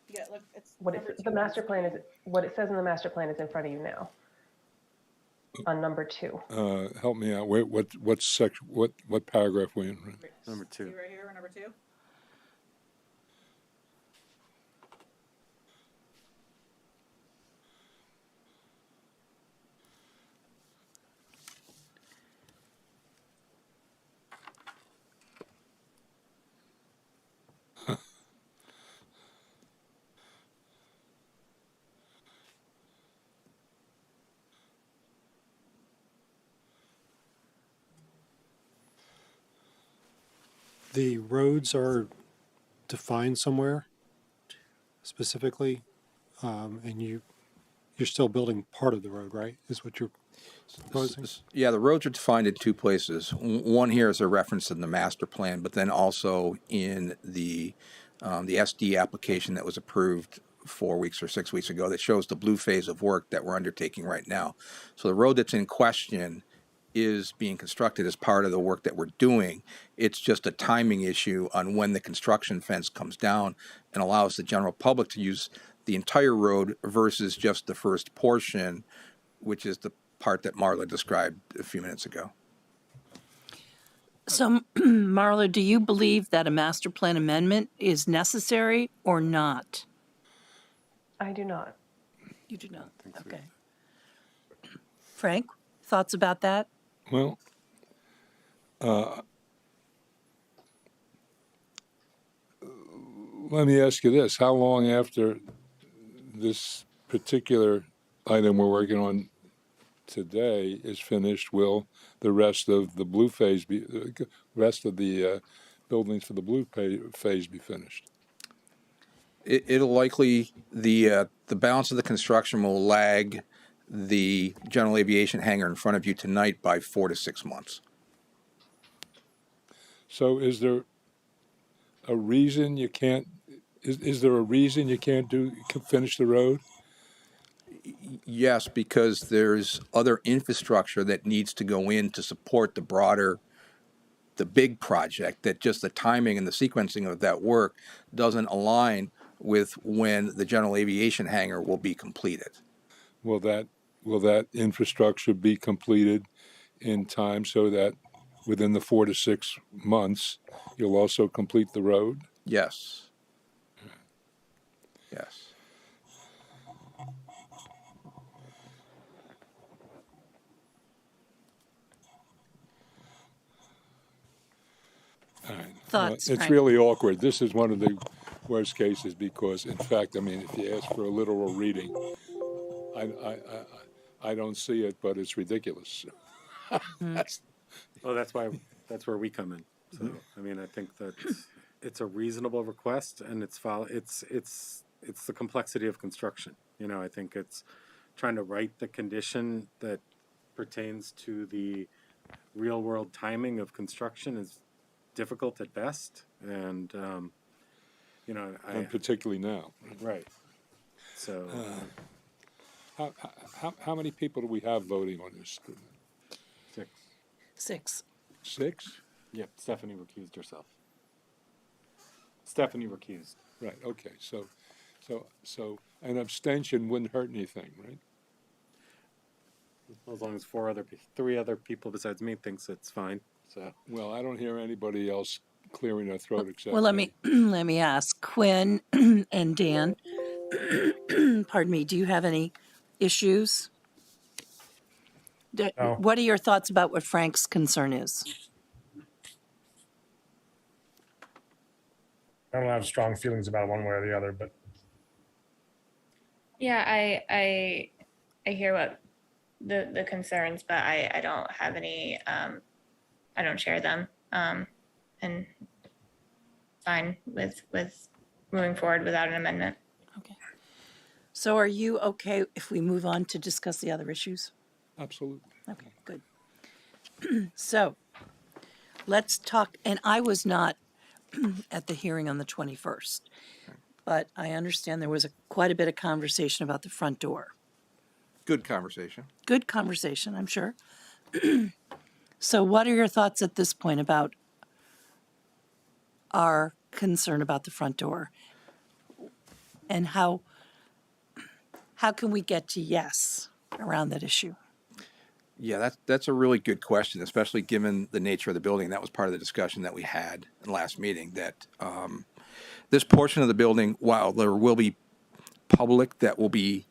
Yeah, look, it's What number it, two the on the master plan is, screen. what it says in the master plan is in front of you now. On number 2. Help me out. What section? What paragraph we in? Number 2. See right here, number 2? The roads are defined somewhere specifically, and you're still building part of the road, right? Is what you're proposing? Yeah, the roads are defined in 2 places. One here is a reference in the master plan, but then also in the SD application that was approved 4 weeks or 6 weeks ago that shows the blue phase of work that we're undertaking right now. So the road that's in question is being constructed as part of the work that we're doing. It's just a timing issue on when the construction fence comes down and allows the general public to use the entire road versus just the first portion, which is the part that Marla described a few minutes ago. So, Marla, do you believe that a master plan amendment is necessary or not? I do not. You do not. Okay. Frank, thoughts about that? Well, let me ask you this. How long after this particular item we're working on today is finished will the rest of the blue phase be, rest of the buildings for the blue phase be finished? It'll likely, the balance of the construction will lag the general aviation hangar in front of you tonight by 4 to 6 months. So is there a reason you can't, is there a reason you can't finish the road? Yes, because there's other infrastructure that needs to go in to support the big project, that just the timing and the sequencing of that work doesn't align with when the general aviation hangar will be completed. Will that infrastructure be completed in time so that within the 4 to 6 months you'll also complete the road? Yes. Yes. All right. Thoughts, It's Frank? really awkward. This is one of the worst cases because, in fact, I mean, if you ask for a literal reading, I don't see it, but it's ridiculous. Well, that's where we come in. So, I mean, I think that it's a reasonable request, and it's the complexity of construction. You know, I think it's trying to write the condition that pertains to the real world timing of construction is difficult at best, and you know, And particularly now. right. So, How many people do we have voting on this? 6. 6. 6? Yep, Stephanie recused herself. Stephanie recused. Right, okay, so an abstention wouldn't hurt anything, right? As long as 3 other people besides me thinks it's fine. So, Well, I don't hear anybody else clearing their throat except Well, let me ask Quinn and Dan. Pardon me. Do you have any issues? No. What are your thoughts about what Frank's concern is? I don't have strong feelings about it one way or the other, but Yeah, I hear what the concerns, but I don't have any, I don't share them. And fine with moving forward without an amendment. Okay. So are you okay if we move on to discuss the other issues? Absolutely. Okay, good. So let's talk, and I was not at the hearing on the 21st, but I understand there was quite a bit of conversation about the front door. Good conversation. Good conversation, I'm sure. So what are your thoughts at this point about our concern about the front door? And how can we get to yes around that issue? Yeah, that's a really good question, especially given the nature of the building. That was part of the discussion that we had in the last meeting, that this portion of the building, while there will be public that will be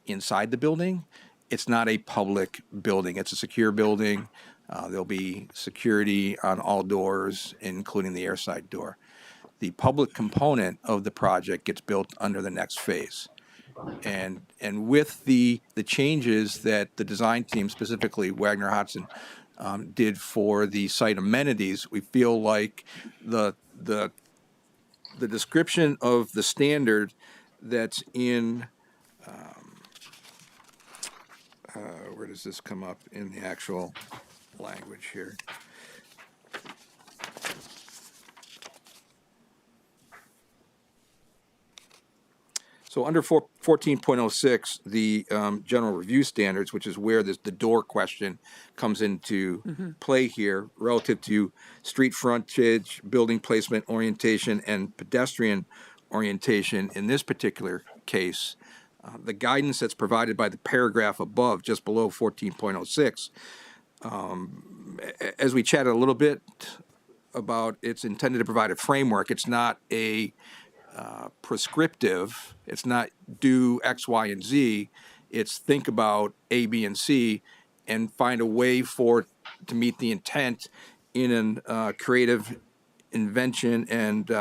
inside the building, it's not a public building. It's a secure building. There'll be security on all doors, including the airside door. The public component of the project gets built under the next phase. And with the changes that the design team, specifically Wagner Hodgson, did for the site amenities, we feel like the description of the standard that's in where does this come up in the actual language here? So under 14.06, the general review standards, which is where the door question comes into play here, relative to street frontage, building placement orientation, and pedestrian orientation. In this particular case, the guidance that's provided by the paragraph above, just below 14.06, as we chatted a little bit about, it's intended to provide a framework. It's not a prescriptive. It's not do X, Y, and Z. It's think about A, B, and C, and find a way to meet the intent in a creative invention and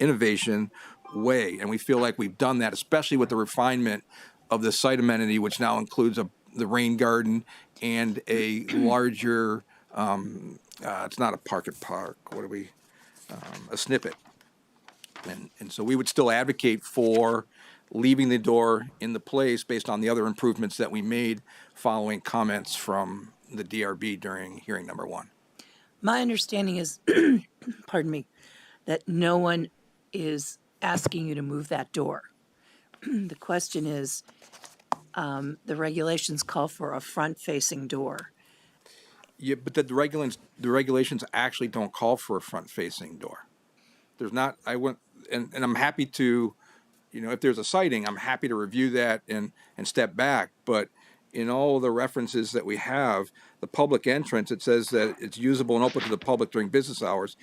innovation way. And we feel like we've done that, especially with the refinement of the site amenity, which now includes the rain garden and a larger, it's not a park, what are we, a snippet. And so we would still advocate for leaving the door in the place based on the other improvements that we made following comments from the DRB during hearing number 1. My understanding is, pardon me, that no one is asking you to move that door. The question is, the regulations call for a front-facing door. Yeah, but the regulations actually don't call for a front-facing door. There's not, and I'm happy to, if there's a sighting, I'm happy to review that and step back. But in all the references that we have, the public entrance, it says that it's usable and open to the public during business hours.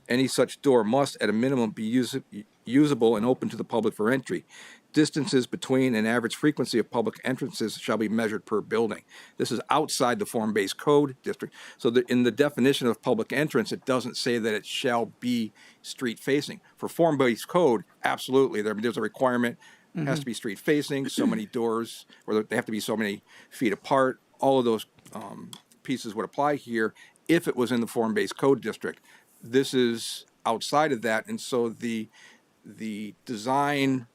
Any such door must, at a minimum, be usable and open to the public for entry. Distances between and average frequency of public entrances shall be measured per building. This is outside the form-based code district. So in the definition of public entrance, it doesn't say that it shall be street-facing. For form-based code, absolutely, there's a requirement. It has to be street-facing, so many doors, or they have to be so many feet apart. All of those pieces would apply here if it was in the form-based code district. This is outside of that, and so the design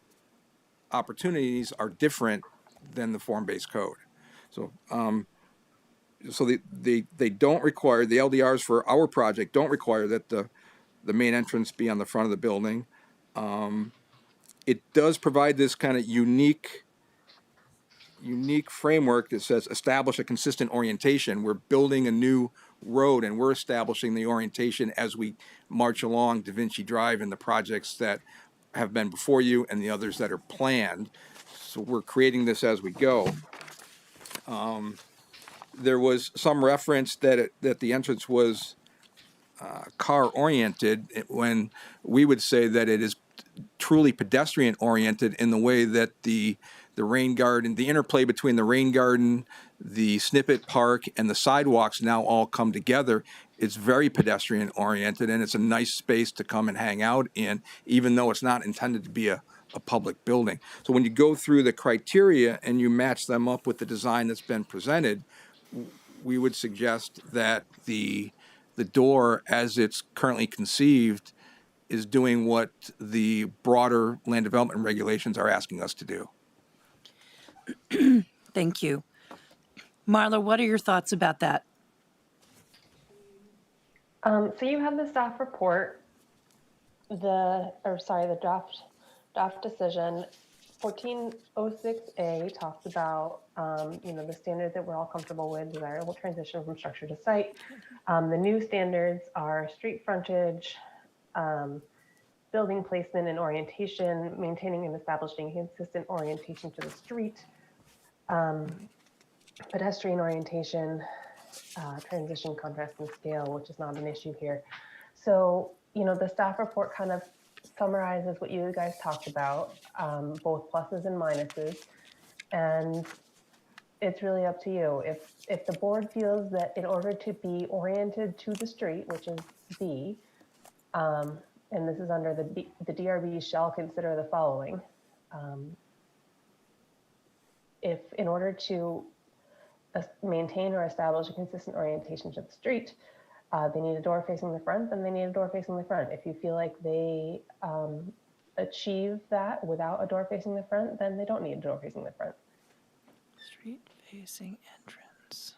opportunities are different than the form-based code. So they don't require, the LDRs for our project don't require that the main entrance be on the front of the building. It does provide this kind of unique framework that says establish a consistent orientation. We're building a new road and we're establishing the orientation as we march along daVinci Drive and the projects that have been before you and the others that are planned. So we're creating this as we go. There was some reference that the entrance was car oriented, when we would say that it is truly pedestrian oriented in the way that the rain garden, the interplay between the rain garden, the snippet park, and the sidewalks now all come together. It's very pedestrian oriented, and it's a nice space to come and hang out in, even though it's not intended to be a a public building. So when you go through the criteria and you match them up with the design that's been presented, we would suggest that the door, as it's currently conceived, is doing what the broader land development regulations are asking us to do. Thank you. Marla, what are your thoughts about that? So you have the staff report, the draft decision. 1406A talks about, the standards that we're all comfortable with, desirable transition from structure to site. The new standards are street frontage, building placement and orientation, maintaining and establishing consistent orientation to the street, pedestrian orientation, transition, contrast, and scale, which is not an issue here. So, the staff report kind of summarizes what you guys talked about, both pluses and minuses, and it's really up to you. If the board feels that in order to be oriented to the street, which is B, and this is under the DRB shall consider the following. If in order to maintain or establish a consistent orientation to the street, they need a door facing the front, then they need a door facing the front. If you feel like they achieve that without a door facing the front, then they don't need a door facing the front. Street facing entrance.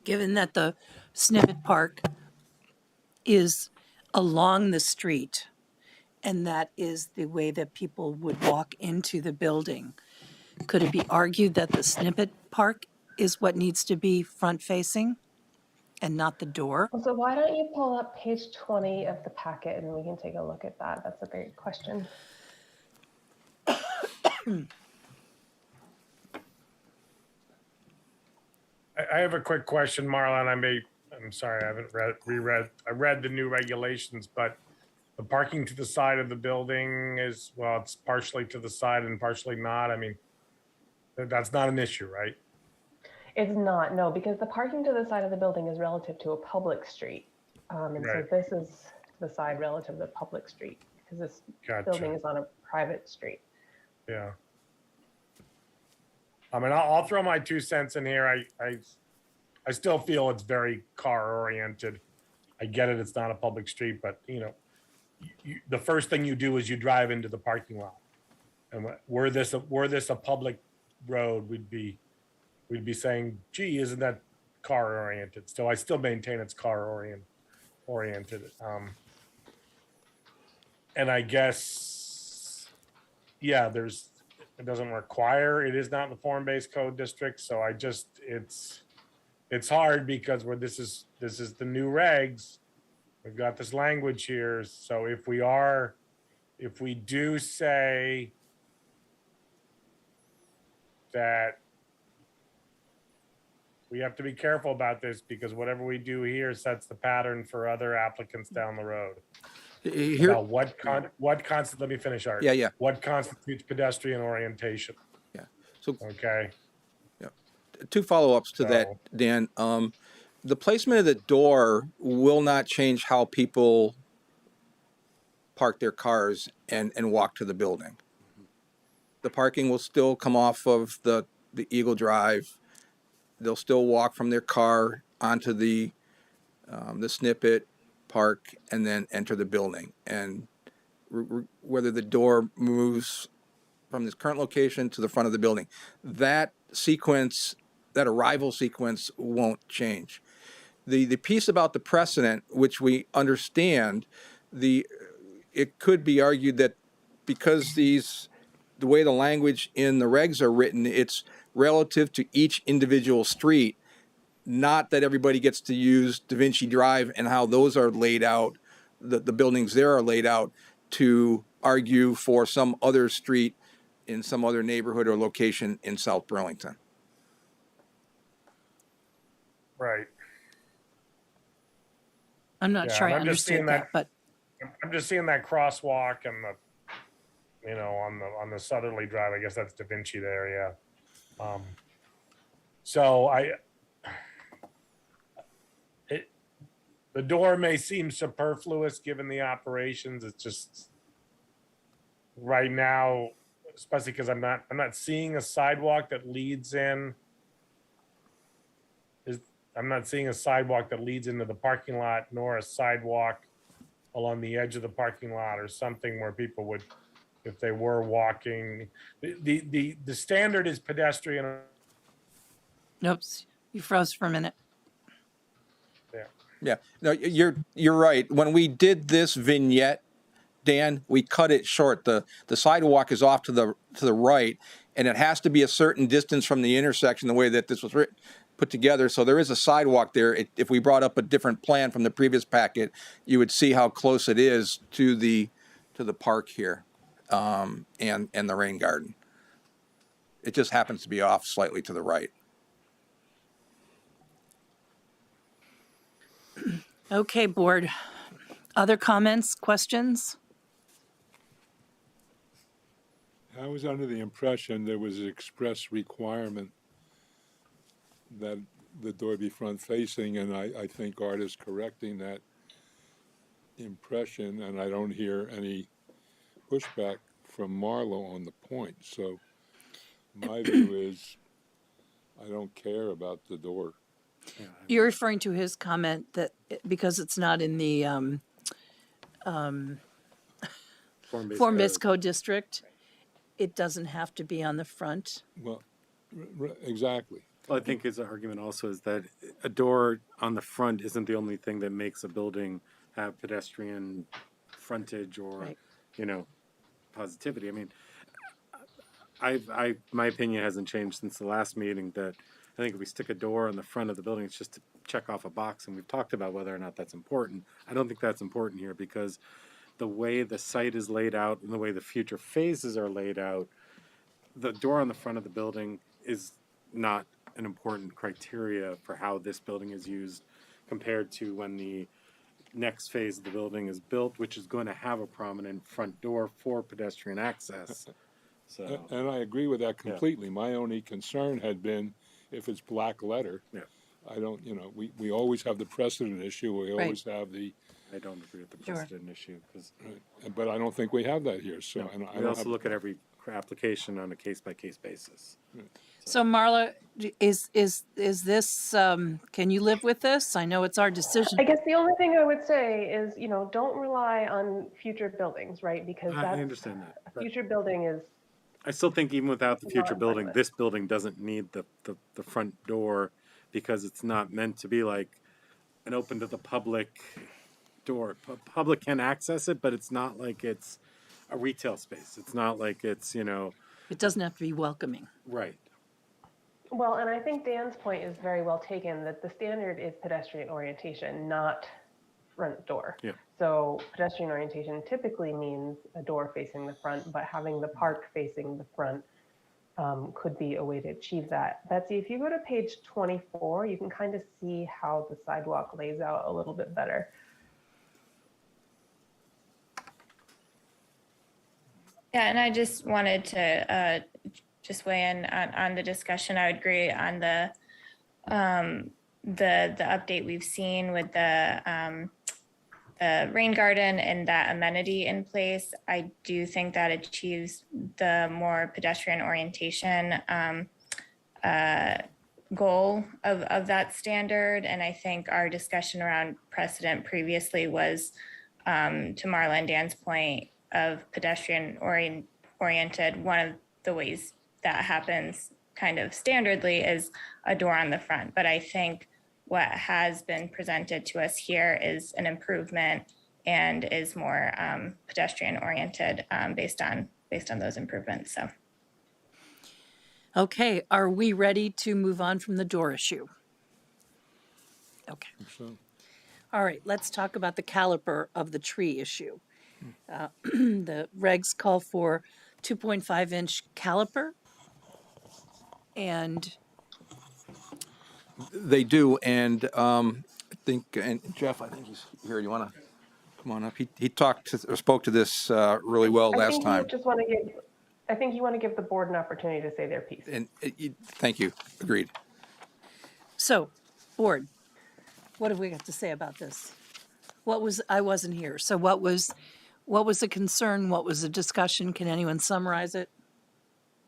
Given that the snippet park is along the street, and that is the way that people would walk into the building, could it be argued that the snippet park is what needs to be front-facing and not the door? So why don't you pull up page 20 of the packet and we can take a look at that? That's a great question. I have a quick question, Marla, and I'm sorry, I haven't I read the new regulations, but the parking to the side of the building is, well, it's partially to the side and partially not. I mean, that's not an issue, right? It's not, no, because the parking to the side of the building is relative to a public street. And Right. so this is to the side relative to the public street because this Gotcha. building is on a private street. Yeah. I mean, I'll throw my 2 cents in here. I still feel it's very car oriented. I get it. It's not a public street, but the first thing you do is you drive into the parking lot. And were this a public road, we'd be saying, gee, isn't that car oriented? So I still maintain it's car oriented. And I guess, yeah, it doesn't require, it is not in the form-based code district. So it's hard because this is the new regs. We've got this language here. So if we do say that we have to be careful about this because whatever we do here sets the pattern for other applicants down the road. Here, About what constitutes, let me finish, Art. Yeah. What constitutes pedestrian orientation? Yeah. So Okay. 2 follow-ups to that, Dan. The placement of the door will not change how people park their cars and walk to the building. The parking will still come off of the Eagle Drive. They'll still walk from their car onto the snippet, park, and then enter the building. And whether the door moves from this current location to the front of the building, that arrival sequence won't change. The piece about the precedent, which we understand, it could be argued that because the way the language in the regs are written, it's relative to each individual street, not that everybody gets to use daVinci Drive and how those are laid out, the buildings there are laid out, to argue for some other street in some other neighborhood or location in South Burlington. Right. I'm not sure I and I'm just seeing understand that, but I'm just seeing that crosswalk and on the southerly drive. I guess that's daVinci there. Yeah. So the door may seem superfluous given the operations. It's just, right now, especially because I'm not seeing a sidewalk that leads in. I'm not seeing a sidewalk that leads into the parking lot, nor a sidewalk along the edge of the parking lot or something where people would, if they were walking. The standard is pedestrian. Nope, you froze for a minute. Yeah. Yeah, no, you're right. When we did this vignette, Dan, we cut it short. The sidewalk is off to the right, and it has to be a certain distance from the intersection. The way that this was put together, so there is a sidewalk there. If we brought up a different plan from the previous packet, you would see how close it is to the park here, and the rain garden. It just happens to be off slightly to the right. Okay, board. Other comments, questions? I was under the impression there was an express requirement that the door be front facing, and I think Art is correcting that impression, and I don't hear any pushback from Marlo on the point. So my view is I don't care about the door. You're referring to his comment that because it's not in the form-based code district, it doesn't have to be on the front. Well, exactly. Well, I think his argument also is that a door on the front isn't the only thing that makes a building have pedestrian frontage or, Right. you know, positivity. I mean, my opinion hasn't changed since the last meeting that I think if we stick a door on the front of the building, it's just to check off a box, and we've talked about whether or not that's important. I don't think that's important here because the way the site is laid out and the way the future phases are laid out, the door on the front of the building is not an important criteria for how this building is used compared to when the next phase of the building is built, which is going to have a prominent front door for pedestrian access. So, And I agree with that completely. My only concern had been if it's black letter. Yeah. I don't, we always have the precedent issue. We always have the. I don't agree with the precedent issue because. Right. But I don't think we have that here. So No, and I we don't also have, look at every application on a case-by-case basis. So Marla, is this, can you live with this? I know it's our decision. I guess the only thing I would say is, don't rely on future buildings, right? Because I that's, understand that. a But future building is, I still think even without the Not future on my building, list. this building doesn't need the front door because it's not meant to be like an open to the public door. Public can access it, but it's not like it's a retail space. It's not like it's, It doesn't have to be welcoming. right. well, and I think Dan's point is very well taken, that the standard is pedestrian orientation, not front door. Yeah. So pedestrian orientation typically means a door facing the front, but having the park facing the front could be a way to achieve that. Betsy, if you go to page 24, you can kind of see how the sidewalk lays out a little bit better. Yeah, and I just wanted to just weigh in on the discussion. I would agree on the update we've seen with the rain garden and that amenity in place. I do think that achieves the more pedestrian orientation goal of that standard. And I think our discussion around precedent previously was, to Marla and Dan's point, of pedestrian oriented. One of the ways that happens kind of standardly is a door on the front. But I think what has been presented to us here is an improvement and is more pedestrian oriented based on those improvements. So. Okay, are we ready to move on from the door issue? Okay. so. All right, let's talk about the caliper of the tree issue. The regs call for 2.5-inch caliper. And They do, and I think, and Jeff, I think he's here. You want to come on up? He spoke to this really well last time. I think you want to give the board an opportunity to say their piece. And thank you. Agreed. so, board, what have we got to say about this? I wasn't here. So what was What was the concern? What was the discussion? Can anyone summarize it?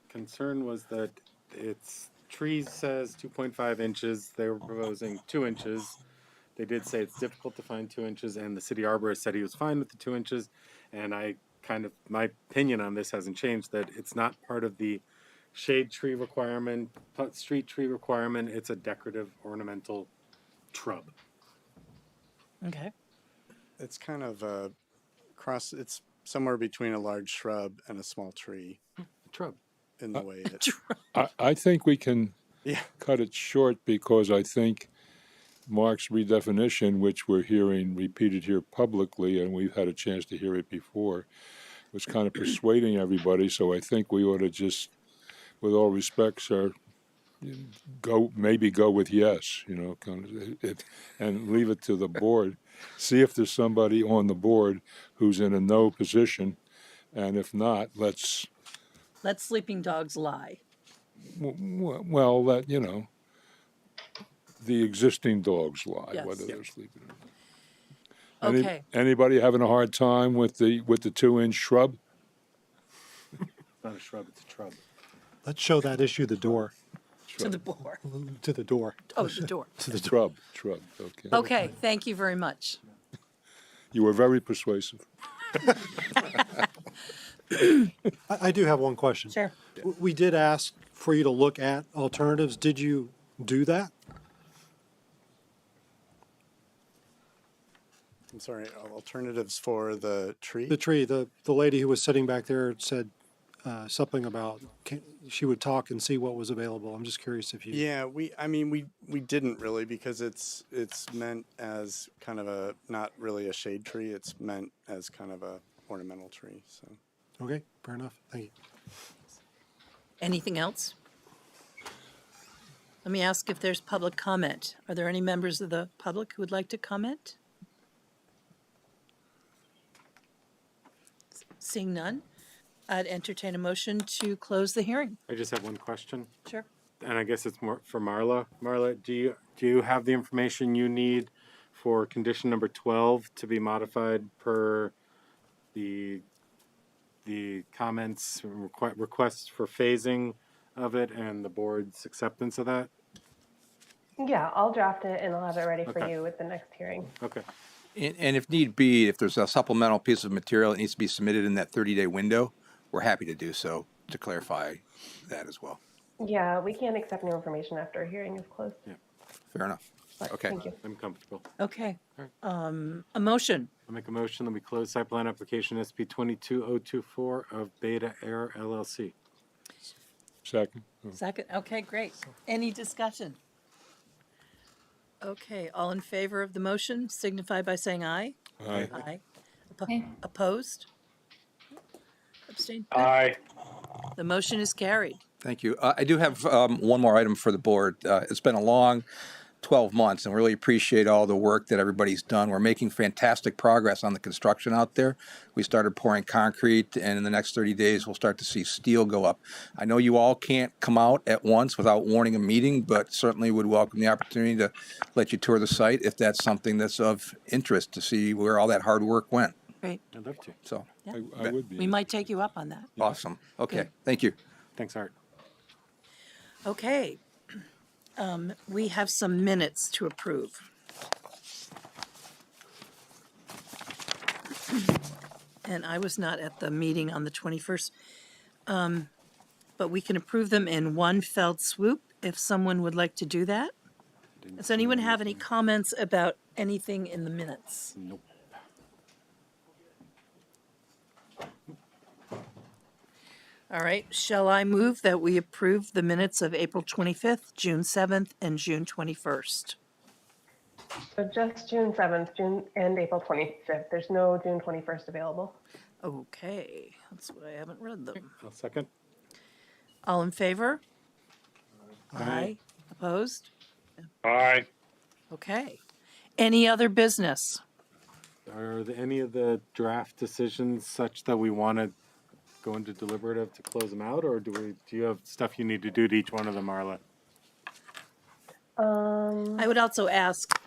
Concern was that it's trees says 2.5 inches. They were proposing 2 inches. They did say it's difficult to find 2 inches, and the city arborist said he was fine with the 2 inches. And my opinion on this hasn't changed, that it's not part of the shade tree requirement, street tree requirement. It's a decorative ornamental shrub. Okay. It's kind of a it's somewhere between a large shrub and a small tree Shrub. in the way it. I think we can Yeah. cut it short because I think Mark's redefinition, which we're hearing repeated here publicly, and we've had a chance to hear it before, was kind of persuading everybody. So I think we ought to just, with all respect, sir, go with yes, and leave it to the board. See if there's somebody on the board who's in a no position, and if not, let's Let sleeping dogs lie. well let the existing dogs lie, Yes. whether they're sleeping or not. Okay. Anybody having a hard time with the 2-inch shrub? It's not a shrub, it's a shrub. Let's show that issue the door, To the board. to the door. Oh, the door. To the door. Shrub. Okay. Okay, thank you very much. You were very persuasive. I do have one question. Sure. We did ask for you to look at alternatives. Did you do that? I'm sorry, alternatives for the tree? The tree, the lady who was sitting back there said something about she would talk and see what was available. I'm just curious if you. Yeah, we didn't really, because it's meant as kind of a, not really a shade tree. It's meant as kind of a ornamental tree, so. Okay, fair enough. Thank you. Anything else? Let me ask if there's public comment. Are there any members of the public who would like to comment? Seeing none, I'd entertain a motion to close the hearing. I just have one question, Sure. and I guess it's more for Marla. Marla, do you have the information you need for condition number 12 to be modified per the comments, requests for phasing of it, and the board's acceptance of that? Yeah, I'll draft it and I'll have it ready for Okay. you at the next hearing. Okay. And if need be, if there's a supplemental piece of material that needs to be submitted in that 30-day window, we're happy to do so to clarify that as well. Yeah, we can't accept new information after a hearing is closed. Fair enough. But Okay. Thank you. I'm comfortable. Okay. All A motion. I'll make a motion that we close site plan application SP 22024 of Beta Air LLC. Second. Second. Okay, great. Any discussion? Okay, all in favor of the motion signify by saying aye. Aye. Aye. Opposed? Abstained? Aye. The motion is carried. Thank you. I do have one more item for the board. It's been a long 12 months, and we really appreciate all the work that everybody's done. We're making fantastic progress on the construction out there. We started pouring concrete, and in the next 30 days, we'll start to see steel go up. I know you all can't come out at once without warning a meeting, but certainly would welcome the opportunity to let you tour the site if that's something that's of interest, to see where all that hard work went. Great. I'd love to. So, I would be. We might take you up on that. awesome. Okay, Good. thank you. Thanks, Art. Okay. We have some minutes to approve. And I was not at the meeting on the 21st. But we can approve them in one fell swoop if someone would like to do that. Does anyone have any comments about anything in the minutes? Nope. All right, shall I move that we approve the minutes of April 25th, June 7th, and June 21st? So just June 7th, and April 25th. There's no June 21st available. Okay, that's what I haven't read them. I'll second. All in favor? Aye. Opposed? Aye. Okay. Any other business? Are there any of the draft decisions such that we want to go into deliberative to close them out, or do you have stuff you need to do to each one of them, Marla? I would also ask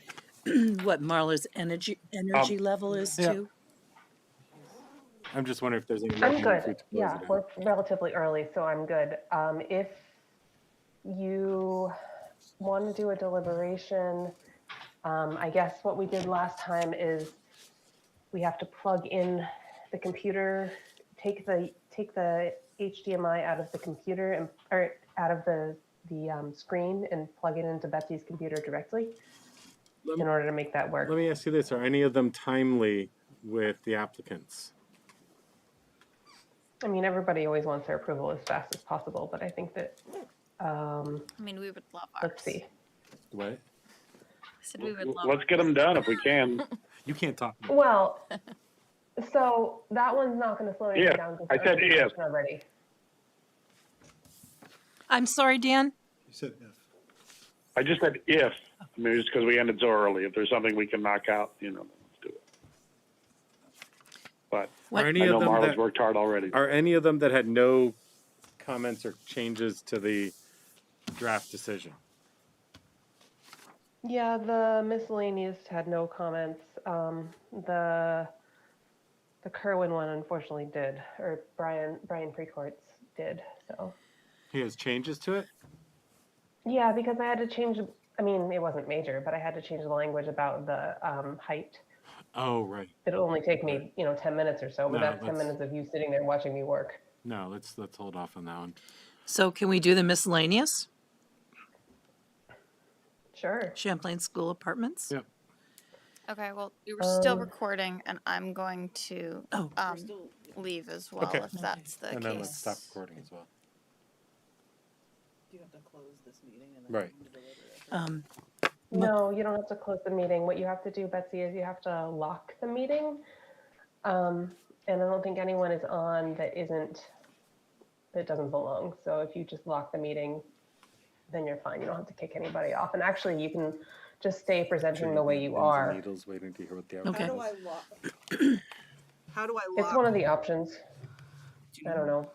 what Marla's energy level is Yeah. too. I'm just wondering if there's any. I'm recommendation good. to close Yeah, it out. we're relatively early, so I'm good. If you want to do a deliberation, I guess what we did last time is we have to plug in the computer, take the HDMI out of the computer and or out of the screen and plug it into Betsy's computer directly in order to make that work. Let me ask you this: are any of them timely with the applicants? I mean, everybody always wants their approval as fast as possible, but I think that, I mean, we would love ours. let's see. What? I said we would love Let's get them done if we can. You can't talk. Well, so that one's not going to slow anything Yeah, down. 'cause I we're said under if. construction already. I'm sorry, Dan? You said if. I just said if. I mean, just because we ended so early. If there's something we can knock out, then let's do it. But Are I any know of them Marla's that worked hard already. are any of them that had no comments or changes to the draft decision? Yeah, the miscellaneous had no comments. The Kerwin one unfortunately did, or Brian Precourt's did. So He has changes to it. yeah, because I had to change. I mean, it wasn't major, but I had to change the language about the height. Oh, right. It'll only take me, 10 minutes or so, but No, that's 10 let's- minutes of you sitting there watching me work. No, let's hold off on that one. So can we do the miscellaneous? Sure. Champlain School Apartments? Yep. Okay, well, we were still recording, and I'm going to Oh. leave as well Okay. if that's the And case. then let's stop recording as well. Do you have to close this meeting and then Right. Um, No, you don't have to close the meeting. What you have to do, Betsy, is you have to lock the meeting. And I don't think anyone is on that doesn't belong. So if you just lock the meeting, then you're fine. You don't have to kick anybody off. And actually, you can just stay presenting the way you Pins and are. Needles waiting to hear what the Okay. How do outcome I is. lock? How do I lock? It's one of the options. I don't know.